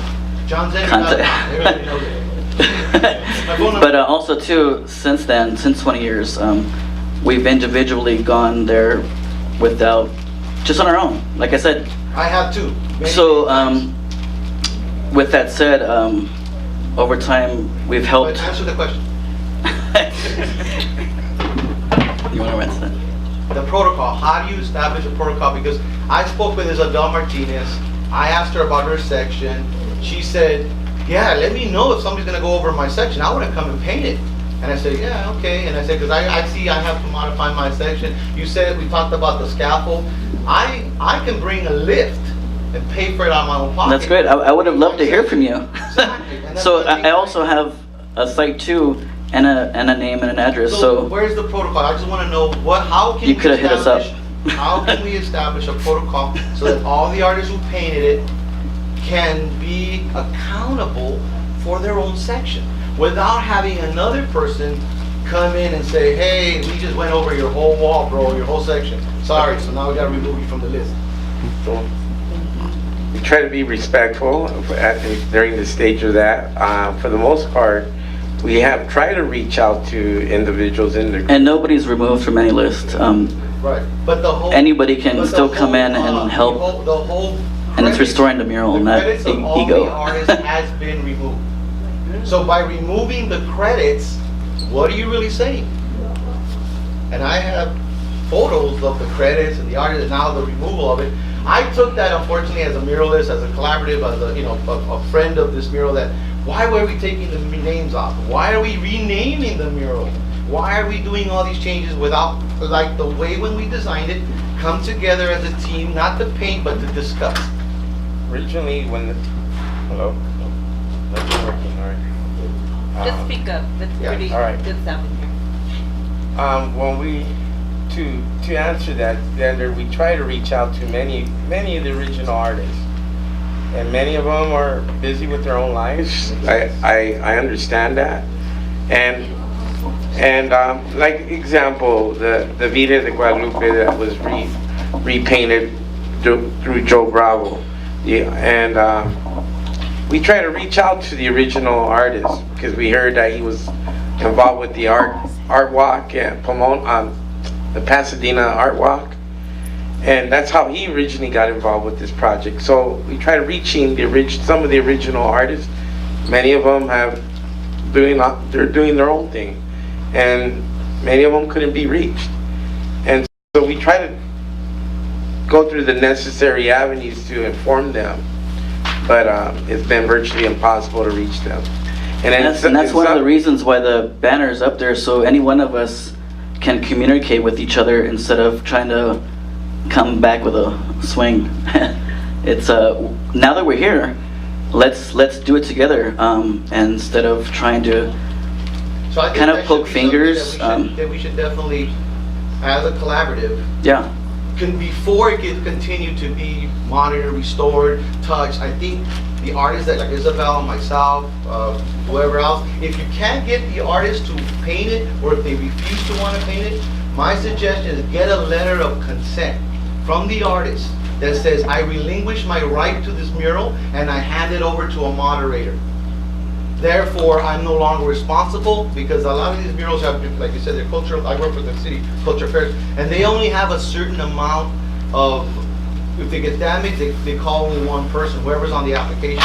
John's in. contact. Everybody knows it. My phone number. But also too, since then, since 20 years, we've individually gone there without, just on our own. Like I said. I have too. So, with that said, over time we've helped. But answer the question. You want to answer that? The protocol. How do you establish a protocol? Because I spoke with Isabel Martinez. I asked her about her section. She said, yeah, let me know if somebody's going to go over my section. I want to come and paint it. And I said, yeah, okay. And I said, because I see I have to modify my section. You said, we talked about the scaffold. I can bring a lift and pay for it out of my own pocket. That's great. I would have loved to hear from you. Exactly. And that's So what I also have a site too, and a name and an address. So where's the protocol? I just want to know how can You could have hit us up. How can we establish a protocol so that all the artists who painted it can be accountable for their own section without having another person come in and say, hey, we just went over your whole wall, bro, your whole section. Sorry, so now we gotta remove you from the list. So we try to be respectful during the stage of that. For the most part, we have tried to reach out to individuals in the group. And nobody's removed from any list. Right, but the whole. Anybody can but the still come in whole, and help. The whole. And it's credits- restoring the mural, not credits of all ego. the artists has been removed. So by removing the credits, what are you really saying? And I have photos of the credits and the artists and now the removal of it. I took that unfortunately as a muralist, as a collaborative, as a, a friend of this mural, that why were we taking the names off? Why are we renaming the mural? Why are we doing all these changes without, like the way when we designed it, come together as a team, not to paint, but to discuss? Originally, when the, hello? That's working, all right. Just speak up. It's yeah, pretty all right. good sounding here. When we, to answer that, Inder, we try to reach out to many of the original artists. And many of them are busy with their own lives. I understand that. And like example, the Vida de Guadalupe that was repainted through Joe Bravo. Yeah, and we try to reach out to the original artist because we heard that he was involved with the art walk and the Pasadena Art Walk, and that's how he originally got involved with this project. So we try to reaching some of the original artists. Many of them they're doing their own thing, and many of them couldn't be reached. And so we try to go through the necessary avenues to inform them, but it's been virtually impossible to reach them. And that's one of the reasons why the banner is up there, so any one of us can communicate with each other instead of trying to come back with a swing. It's now that we're here, let's do it together, instead of trying to So I think kind of that poke should be something fingers. that we should definitely, as a collaborative, Yeah. before it can continue to be monitored, restored, touched, I think the artists that, like Isabel, myself, whoever else, if you can't get the artist to paint it, or if they refuse to want to paint it, my suggestion is get a letter of consent from the artist that says, I relinquish my right to this mural and I hand it over to a moderator. Therefore, I'm no longer responsible, because a lot of these murals have, like you said, they're cultural. I work with the city culture fairs, and they only have a certain amount of, if they get damaged, they call only one person, whoever's on the application.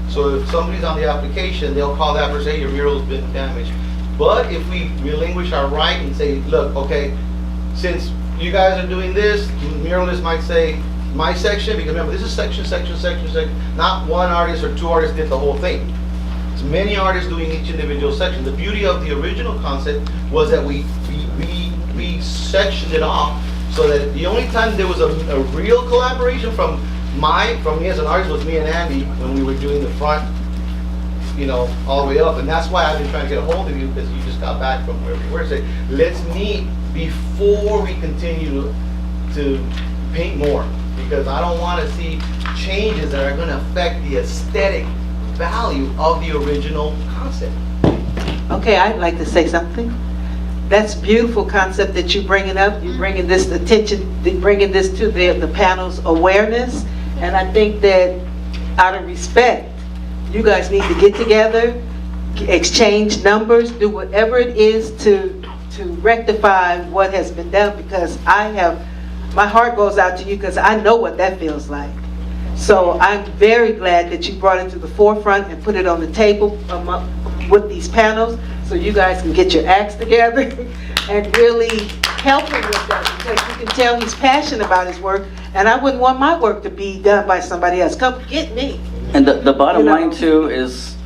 So if somebody's on the application, they'll call that person, say your mural's been damaged. But if we relinquish our right and say, look, okay, since you guys are doing this, muralists might say, my section, because remember, this is section, not one artist or two artists did the whole thing. It's many artists doing each individual section. The beauty of the original concept was that we sectioned it off, so that the only time there was a real collaboration from me as an artist was me and Andy when we were doing the front, all the way up. And that's why I've been trying to get a hold of you, because you just got back from where we were. Say, let's meet before we continue to paint more, because I don't want to see changes that are going to affect the aesthetic value of the original concept. Okay, I'd like to say something. That's a beautiful concept that you're bringing up. You're bringing this attention, bringing this to the panel's awareness. And I think that out of respect, you guys need to get together, exchange numbers, do whatever it is to rectify what has been done, because my heart goes out to you, because I know what that feels like. So I'm very glad that you brought it to the forefront and put it on the table with these panels, so you guys can get your acts together and really help him with that, because you can tell he's passionate about his work, and I wouldn't want my work to be done by somebody else. Come get me. And the bottom line too is,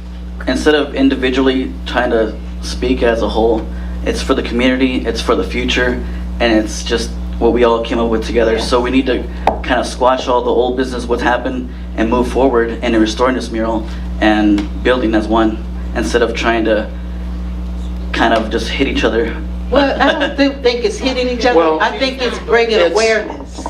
instead of individually trying to speak as a whole, it's for the community, it's for the future, and it's just what we all came up with together. So we need to kind of squash all the old business, what's happened, and move forward in restoring this mural and building as one, instead of trying to kind of just hit each other. Well, I don't think it's hitting each other. Well, I think it's bringing it's- awareness.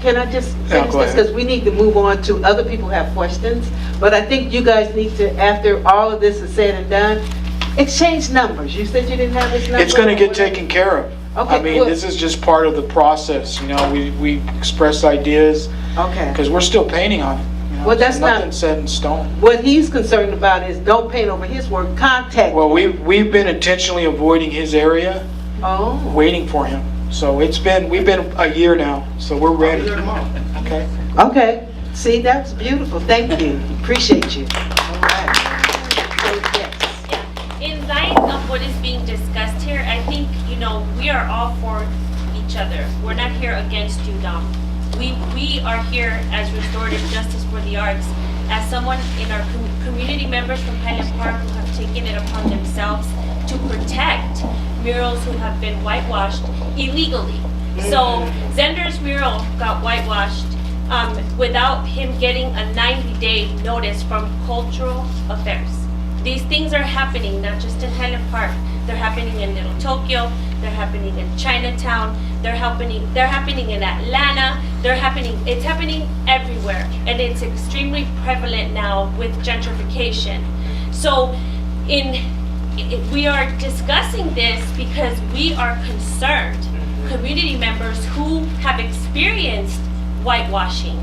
can I just Yeah, finish go this? ahead. Because we need to move on to, other people have questions. But I think you guys need to, after all of this is said and done, exchange numbers. You said you didn't have this number? It's gonna get or taken care of. Okay, I mean, well- this is just part of the process, you know, we express ideas, Okay. because we're still painting on it. You know, Well, that's so not- nothing's set in stone. What he's concerned about is don't paint over his work, contact. Well, we've been intentionally avoiding his area, Oh, waiting for him. So we've been a year now, so we're ready. Okay? okay. See, that's beautiful. Thank you. Appreciate you. All right. So, yes. In light of what is being discussed here, I think, we are all for each other. We're not here against you, Dom. We are here as restorative justice for the arts, as someone in our community members from Highland Park who have taken it upon themselves to protect murals who have been whitewashed illegally. So Zender's mural got whitewashed without him getting a 90-day notice from Cultural Affairs. These things are happening not just in Highland Park. They're happening in Little Tokyo. They're happening in Chinatown. They're happening in Atlanta. It's happening everywhere, and it's extremely prevalent now with gentrification. So we are discussing this because we are concerned, community members who have experienced whitewashing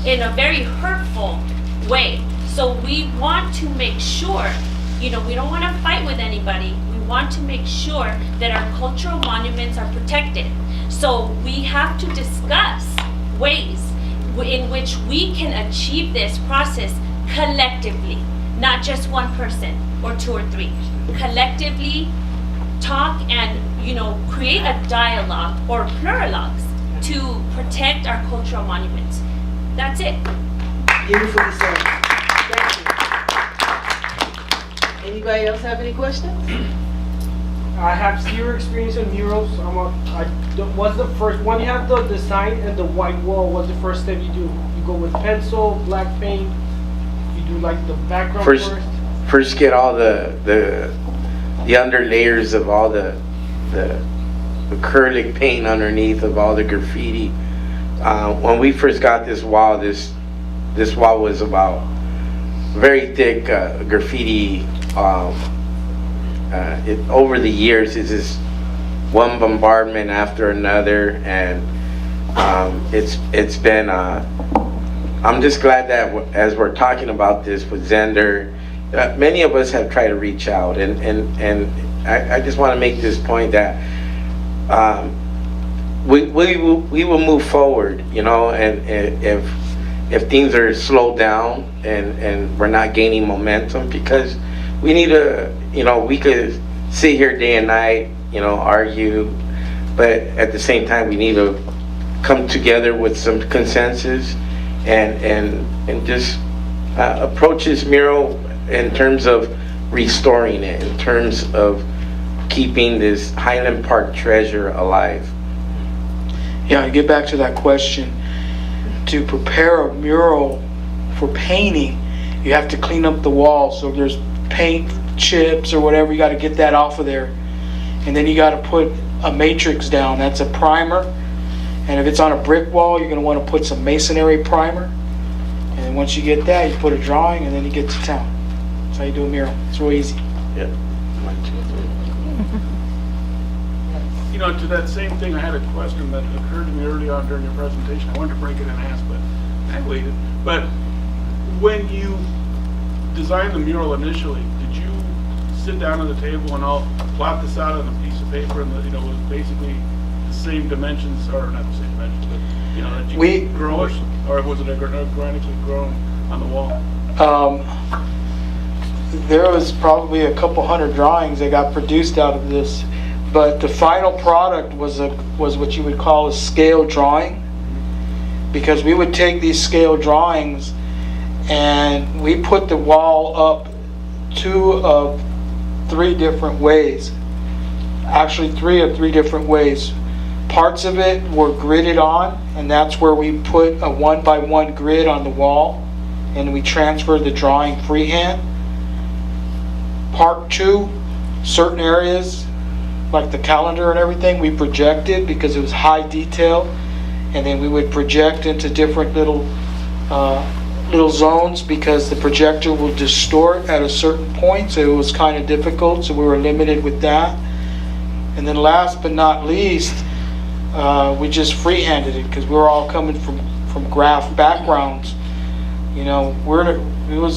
in a very hurtful way. So we want to make sure, we don't want to fight with anybody. We want to make sure that our cultural monuments are protected. So we have to discuss ways in which we can achieve this process collectively, not just one person or two or three. Collectively talk and, create a dialogue or pluralogues to protect our cultural monuments. That's it. Beautifully said. Thank you. Anybody else have any questions? I have zero experience in murals. What's the first, when you have the design and the white wall, what's the first step you do? You go with pencil, black paint, you do like the background first? First get all the under layers of all the acrylic paint underneath of all the graffiti. When we first got this wall was about very thick graffiti. Over the years, it's just one bombardment after another, and it's been. I'm just glad that as we're talking about this with Zender, many of us have tried to reach out, and I just want to make this point that we will move forward, and if things are slowed down and we're not gaining momentum, because we need to, we could sit here day and night, argue, but at the same time we need to come together with some consensus and just approach this mural in terms of restoring it, in terms of keeping this Highland Park treasure alive. Yeah, I get back to that question. To prepare a mural for painting, you have to clean up the wall. So if there's paint chips or whatever, you got to get that off of there. And then you got to put a matrix down. That's a primer. And if it's on a brick wall, you're going to want to put some masonry primer. And then once you get that, you put a drawing, and then you get to town. That's how you do a mural. It's real easy. Yeah. To that same thing, I had a question that occurred to me early on during your presentation. I wanted to break it in half, but I waited. But when you designed the mural initially, did you sit down at the table and all plot this out on a piece of paper, and it was basically the same dimensions, or not the same dimensions, but that you could grow it, or was it organically grown on the wall? There was probably a couple hundred drawings that got produced out of this. But the final product was what you would call a scale drawing, because we would take these scale drawings and we put the wall up 2 of 3 different ways. Actually 3 of 3 different ways. Parts of it were gridded on, and that's where we put a 1-by-1 grid on the wall, and we transferred the drawing freehand. Part 2, certain areas like the calendar and everything, we projected because it was high detail, and then we would project into different little zones, because the projector will distort at a certain point, so it was kind of difficult, so we were limited with that. And then last but not least, we just freehanded it, because we were all coming from graph backgrounds. You know,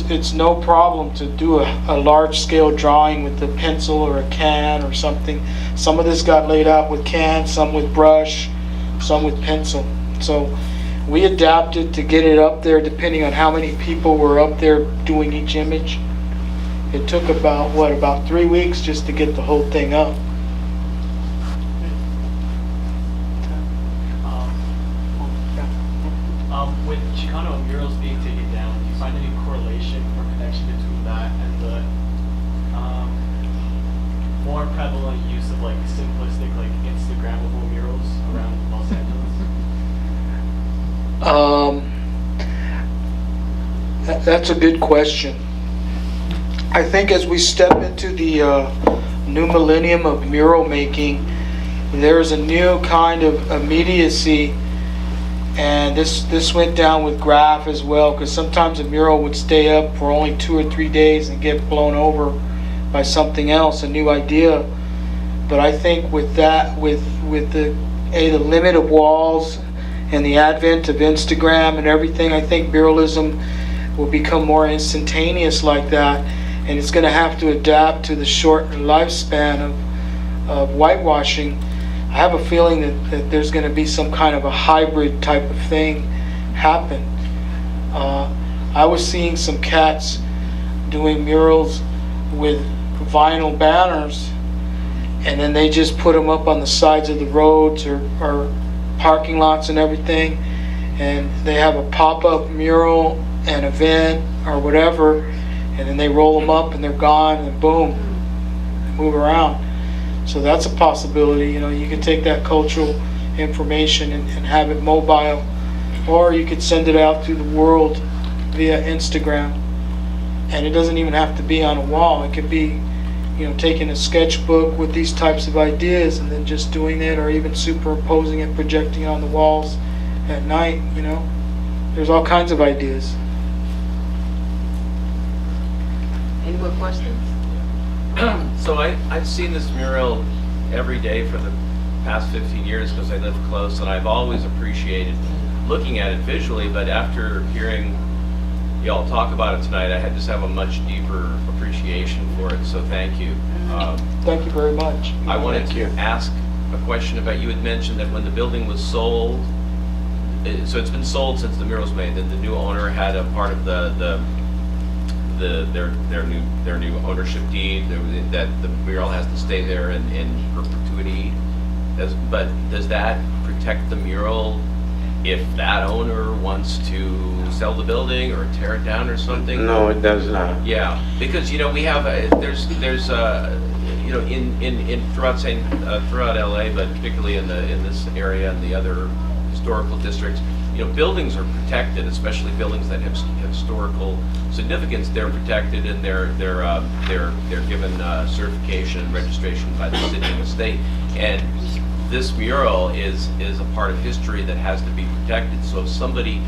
it's no problem to do a large scale drawing with a pencil or a can or something. Some of this got laid out with can, some with brush, some with pencil. So we adapted to get it up there depending on how many people were up there doing each image. It took about 3 weeks just to get the whole thing up. With Chicano murals being taken down, do you find any correlation or connection between that and the more prevalent use of like simplistic, like Instagrammable murals around Los Angeles? That's a good question. I think as we step into the new millennium of mural making, there's a new kind of immediacy. And this went down with graph as well, because sometimes a mural would stay up for only 2 or 3 days and get blown over by something else, a new idea. But I think with that, with the limit of walls and the advent of Instagram and everything, I think muralism will become more instantaneous like that, and it's going to have to adapt to the short lifespan of whitewashing. I have a feeling that there's going to be some kind of a hybrid type of thing happen. I was seeing some cats doing murals with vinyl banners, and then they just put them up on the sides of the roads or parking lots and everything, and they have a pop-up mural, an event or whatever, and then they roll them up and they're gone, and boom, move around. So that's a possibility. You know, you can take that cultural information and have it mobile, or you could send it out to the world via Instagram. And it doesn't even have to be on a wall. It could be, you know, taking a sketchbook with these types of ideas and then just doing it, or even superimposing it, projecting it on the walls at night. You know, there's all kinds of ideas. Any more questions? So I've seen this mural every day for the past 15 years because I live close, and I've always appreciated looking at it visually, but after hearing y'all talk about it tonight, I just have a much deeper appreciation for it, so thank you. Thank you very much. I wanted to ask a question about, you had mentioned that when the building was sold, so it's been sold since the mural's made, that the new owner had a part of their new ownership deed, that the mural has to stay there in perpetuity. But does that protect the mural if that owner wants to sell the building or tear it down or something? No, it does not. Yeah, because, you know, we have there's you know, in throughout LA, but particularly in this area and the other historical districts, you know, buildings are protected, especially buildings that have historical significance. They're protected, and they're given certification and registration by the city and the state. And this mural is a part of history that has to be protected. So if somebody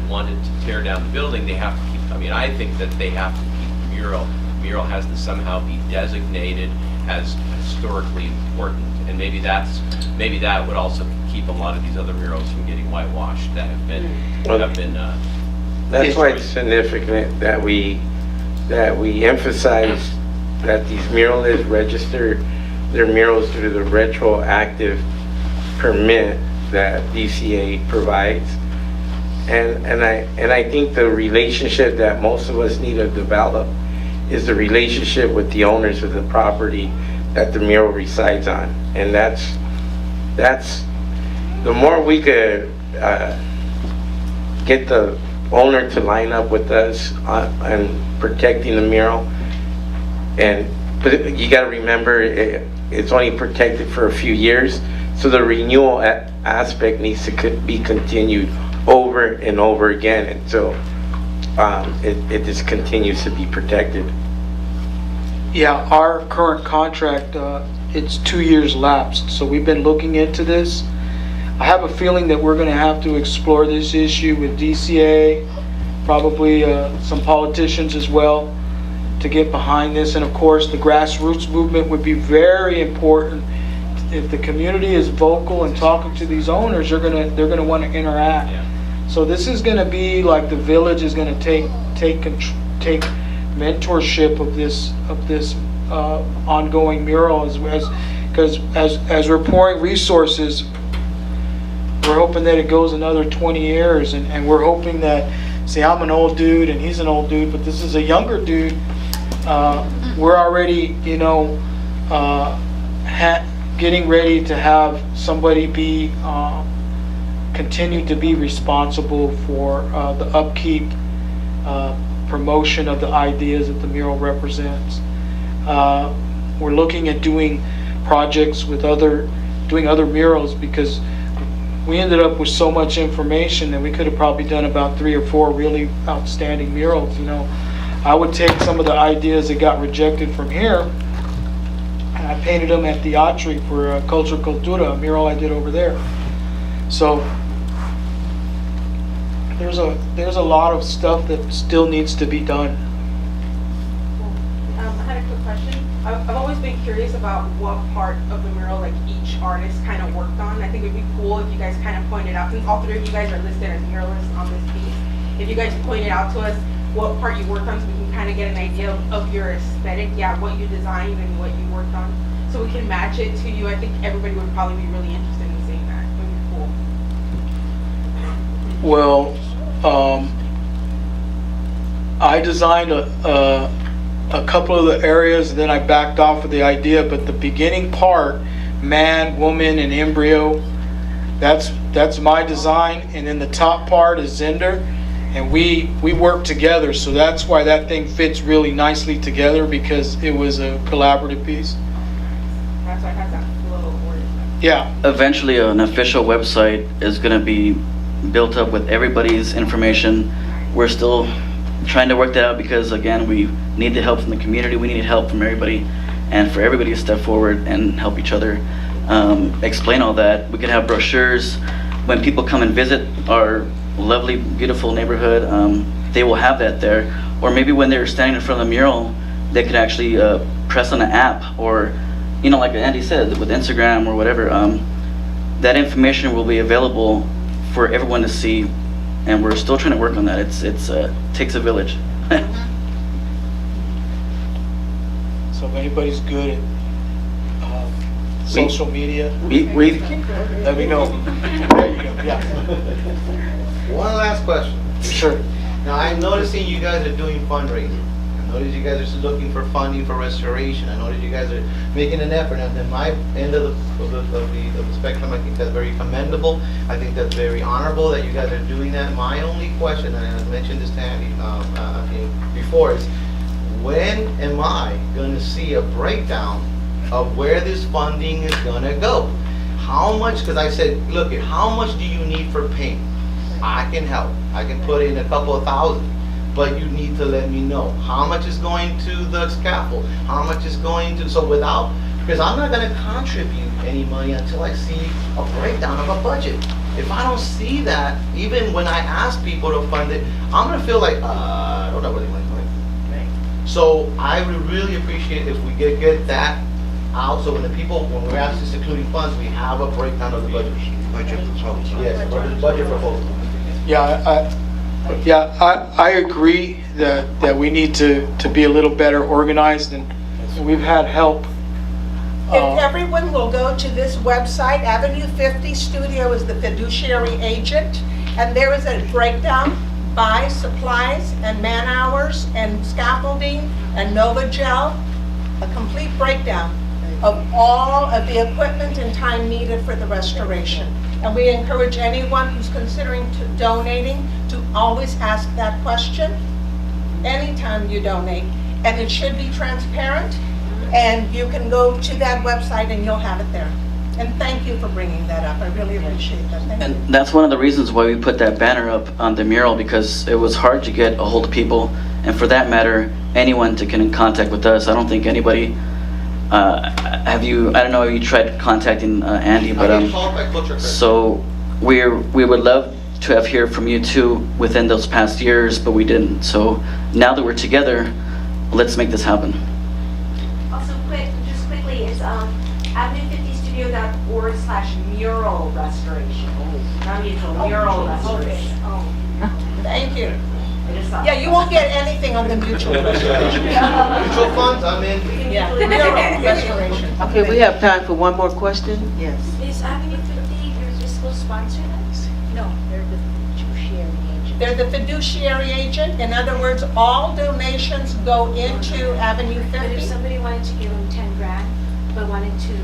wanted to tear down the building, they have to keep. I mean, I think that they have to keep the mural. The mural has to somehow be designated as historically important, and maybe that would also keep a lot of these other murals from getting whitewashed that have been. That's why it's significant that we emphasize that these muralists register their murals through the retroactive permit that DCA provides. And I think the relationship that most of us need to develop is the relationship with the owners of the property that the mural resides on. And that's the more we could get the owner to line up with us on protecting the mural. But you got to remember, it's only protected for a few years, so the renewal aspect needs to be continued over and over again until it just continues to be protected. Yeah, our current contract, it's 2 years lapsed, so we've been looking into this. I have a feeling that we're going to have to explore this issue with DCA, probably some politicians as well, to get behind this. And of course, the grassroots movement would be very important. If the community is vocal and talking to these owners, they're gonna want to interact. So this is going to be like the village is going to take mentorship of this ongoing mural, because as we're pouring resources, we're hoping that it goes another 20 years, and we're hoping that, see, I'm an old dude and he's an old dude, but this is a younger dude. We're already, getting ready to have somebody be continue to be responsible for the upkeep, promotion of the ideas that the mural represents. We're looking at doing projects with doing other murals, because we ended up with so much information that we could have probably done about 3 or 4 really outstanding murals. I would take some of the ideas that got rejected from here, and I painted them at the Atri for Cultura, a mural I did over there. So there's a lot of stuff that still needs to be done. I had a quick question. I've always been curious about what part of the mural like each artist kind of worked on. I think it would be cool if you guys kind of pointed out, since all 3 of you guys are listed as muralists on this piece, if you guys pointed out to us what part you worked on, so we can kind of get an idea of your aesthetic, what you designed and what you worked on, so we can match it to you. I think everybody would probably be really interested in seeing that. It would be cool. Well, I designed a couple of the areas, and then I backed off of the idea, but the beginning part, man, woman, and embryo, that's my design, and then the top part is Inder, and we work together, so that's why that thing fits really nicely together, because it was a collaborative piece. That's why I had that little word. Yeah. Eventually, an official website is going to be built up with everybody's information. We're still trying to work that out, because again, we need the help from the community, we need help from everybody, and for everybody to step forward and help each other explain all that. We could have brochures when people come and visit our lovely, beautiful neighborhood. They will have that there, or maybe when they're standing in front of the mural, they could actually press on an app, or like Andy said, with Instagram or whatever. That information will be available for everyone to see, and we're still trying to work on that. It takes a village. So if anybody's good at social media, we let me know. There you go. Yeah. One last question. Sure. Now, I'm noticing you guys are doing fundraising. I notice you guys are looking for funding for restoration. I notice you guys are making an effort. And then my end of the spectrum, I think that's very commendable. I think that's very honorable that you guys are doing that. My only question, and I mentioned this to Andy before, is when am I going to see a breakdown of where this funding is going to go? How much? Because I said, look, how much do you need for paint? I can help. I can put in a couple of thousand. But you need to let me know how much is going to the scaffold, how much is going to, because I'm not going to contribute any money until I see a breakdown of a budget. If I don't see that, even when I ask people to fund it, I'm going to feel like, I don't know where the money's going. So I would really appreciate if we get that out, so when we're actually secluding funds, we have a breakdown of the budget. Yes, budget for both. I agree that we need to be a little better organized, and we've had help. If everyone will go to this website, Avenue 50 Studio is the fiduciary agent, and there is a breakdown by supplies and man hours and scaffolding and Nova Gel, a complete breakdown of all of the equipment and time needed for the restoration. And we encourage anyone who's considering donating to always ask that question anytime you donate. And it should be transparent, and you can go to that website and you'll have it there. And thank you for bringing that up. I really appreciate that. Thank you. And that's one of the reasons why we put that banner up on the mural, because it was hard to get a hold of people, and for that matter, anyone to get in contact with us. I don't think anybody, have you, I don't know if you tried contacting Andy, but I've been called by culture critics. so we would love to have heard from you too within those past years, but we didn't. So now that we're together, let's make this happen. Also, just quickly, it's avenue50studio.org/mural restoration. Not mutual, mural restoration. Thank you. I just thought- Yeah, you won't get anything on the mutual restoration. Mutual funds, I'm in. Yeah, mural restoration. Okay, we have time for one more question? Yes. Is Avenue 50 your fiscal sponsor then? No, they're the fiduciary agent. They're the fiduciary agent. In other words, all donations go into Avenue But if 50. somebody wanted to give them 10 grand, but wanted to,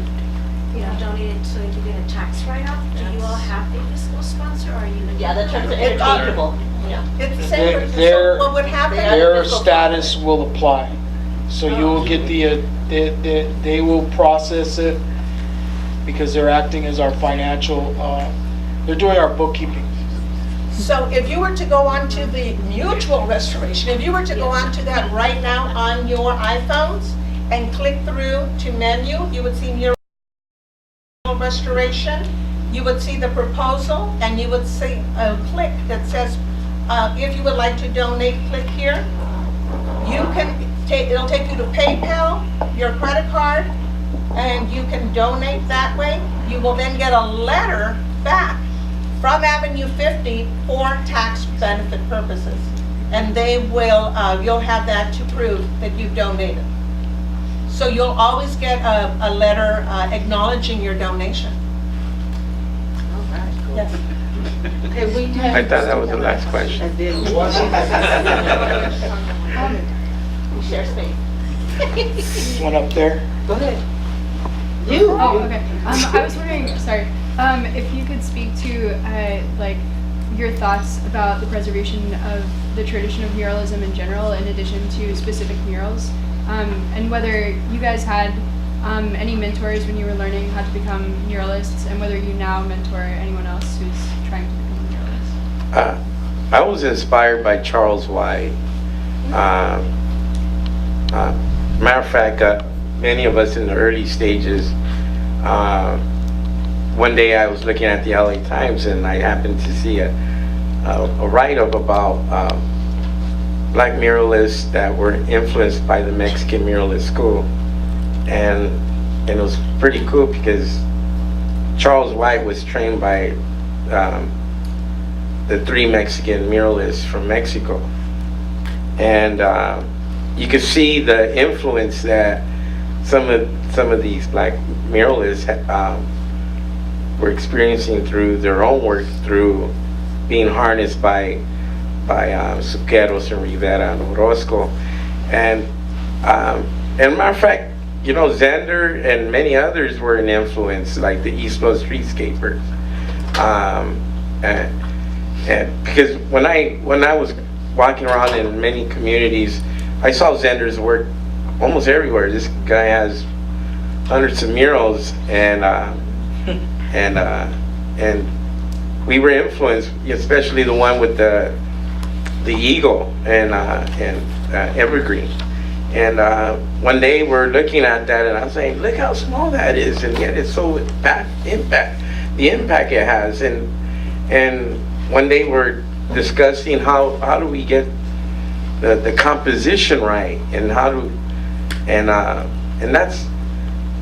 donate it so they could get a tax write-off, do you all have a fiscal sponsor, or are you looking? Yeah, the terms are It's interchangeable. It's the same, Their- so what would happen? Their status will apply. So you will get they will process it because they're acting as our financial, they're doing our bookkeeping. So if you were to go onto the mutual restoration, if you were to go onto that right now on your iPhones and click through to menu, you would see mural restoration, you would see the proposal, and you would see a click that says, if you would like to donate, click here. You can it'll take you to PayPal, your credit card, and you can donate that way. You will then get a letter back from Avenue 50 for tax benefit purposes. And they will, you'll have that to prove that you've donated. So you'll always get a letter acknowledging your donation. All right, cool. Yes. Okay, we have. I thought that was the last question. And then Share space. One up there. go ahead. You. Oh, okay. I was wondering, sorry, if you could speak to like your thoughts about the preservation of the tradition of muralism in general, in addition to specific murals, and whether you guys had any mentors when you were learning how to become muralists, and whether you now mentor anyone else who's trying to become a muralist. I was inspired by Charles White. Matter of fact, many of us in the early stages, one day I was looking at the LA Times and I happened to see a write-up about black muralists that were influenced by the Mexican muralist school. And it was pretty cool because Charles White was trained by the 3 Mexican muralists from Mexico. And you could see the influence that some of these black muralists were experiencing through their own work, through being harnessed by Suqueros and Rivera and Orozco. And matter of fact, Xander and many others were an influence, like the East Los Streetscapers. And because when I was walking around in many communities, I saw Xander's work almost everywhere. This guy has hundreds of murals, and we were influenced, especially the one with the eagle and evergreen. And one day we're looking at that, and I'm saying, look how small that is, and yet it's so the impact it has. And one day we're discussing how do we get the composition right, and and that's,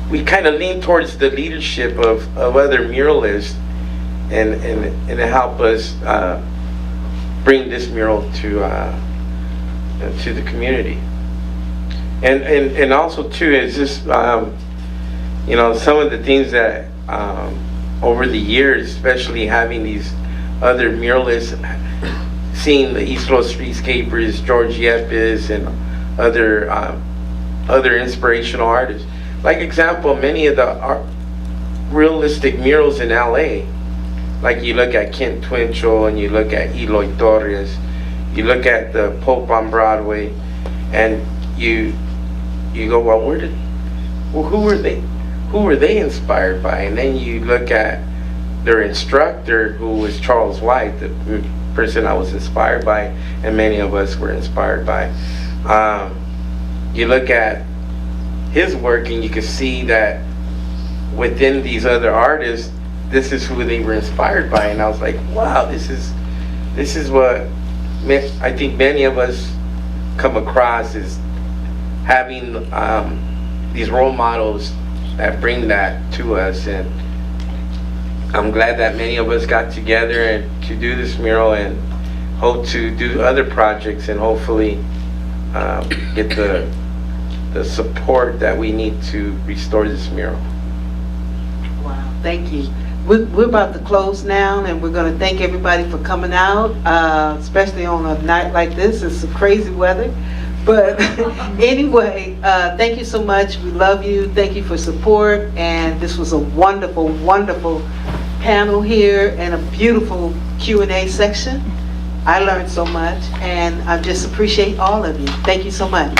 we kind of lean towards the leadership of other muralists, and help us bring this mural to the community. And also too is just some of the things that over the years, especially having these other muralists, seeing the East Los Streetscapers, George Yepes, and other inspirational artists. Like example, many of the realistic murals in LA, like you look at Kent Twinchell and you look at Eloy Torres, you look at the Pope on Broadway, and you go, well, who were they inspired by? And then you look at their instructor, who was Charles White, the person I was inspired by, and many of us were inspired by. You look at his work, and you could see that within these other artists, this is who they were inspired by, and I was like, wow, this is what I think many of us come across, is having these role models that bring that to us. And I'm glad that many of us got together and to do this mural, and hope to do other projects, and hopefully get the support that we need to restore this mural. Wow, thank you. We're about to close now, and we're going to thank everybody for coming out, especially on a night like this. It's some crazy weather. But anyway, thank you so much. We love you. Thank you for support. And this was a wonderful, wonderful panel here and a beautiful Q&A section. I learned so much, and I just appreciate all of you. Thank you so much.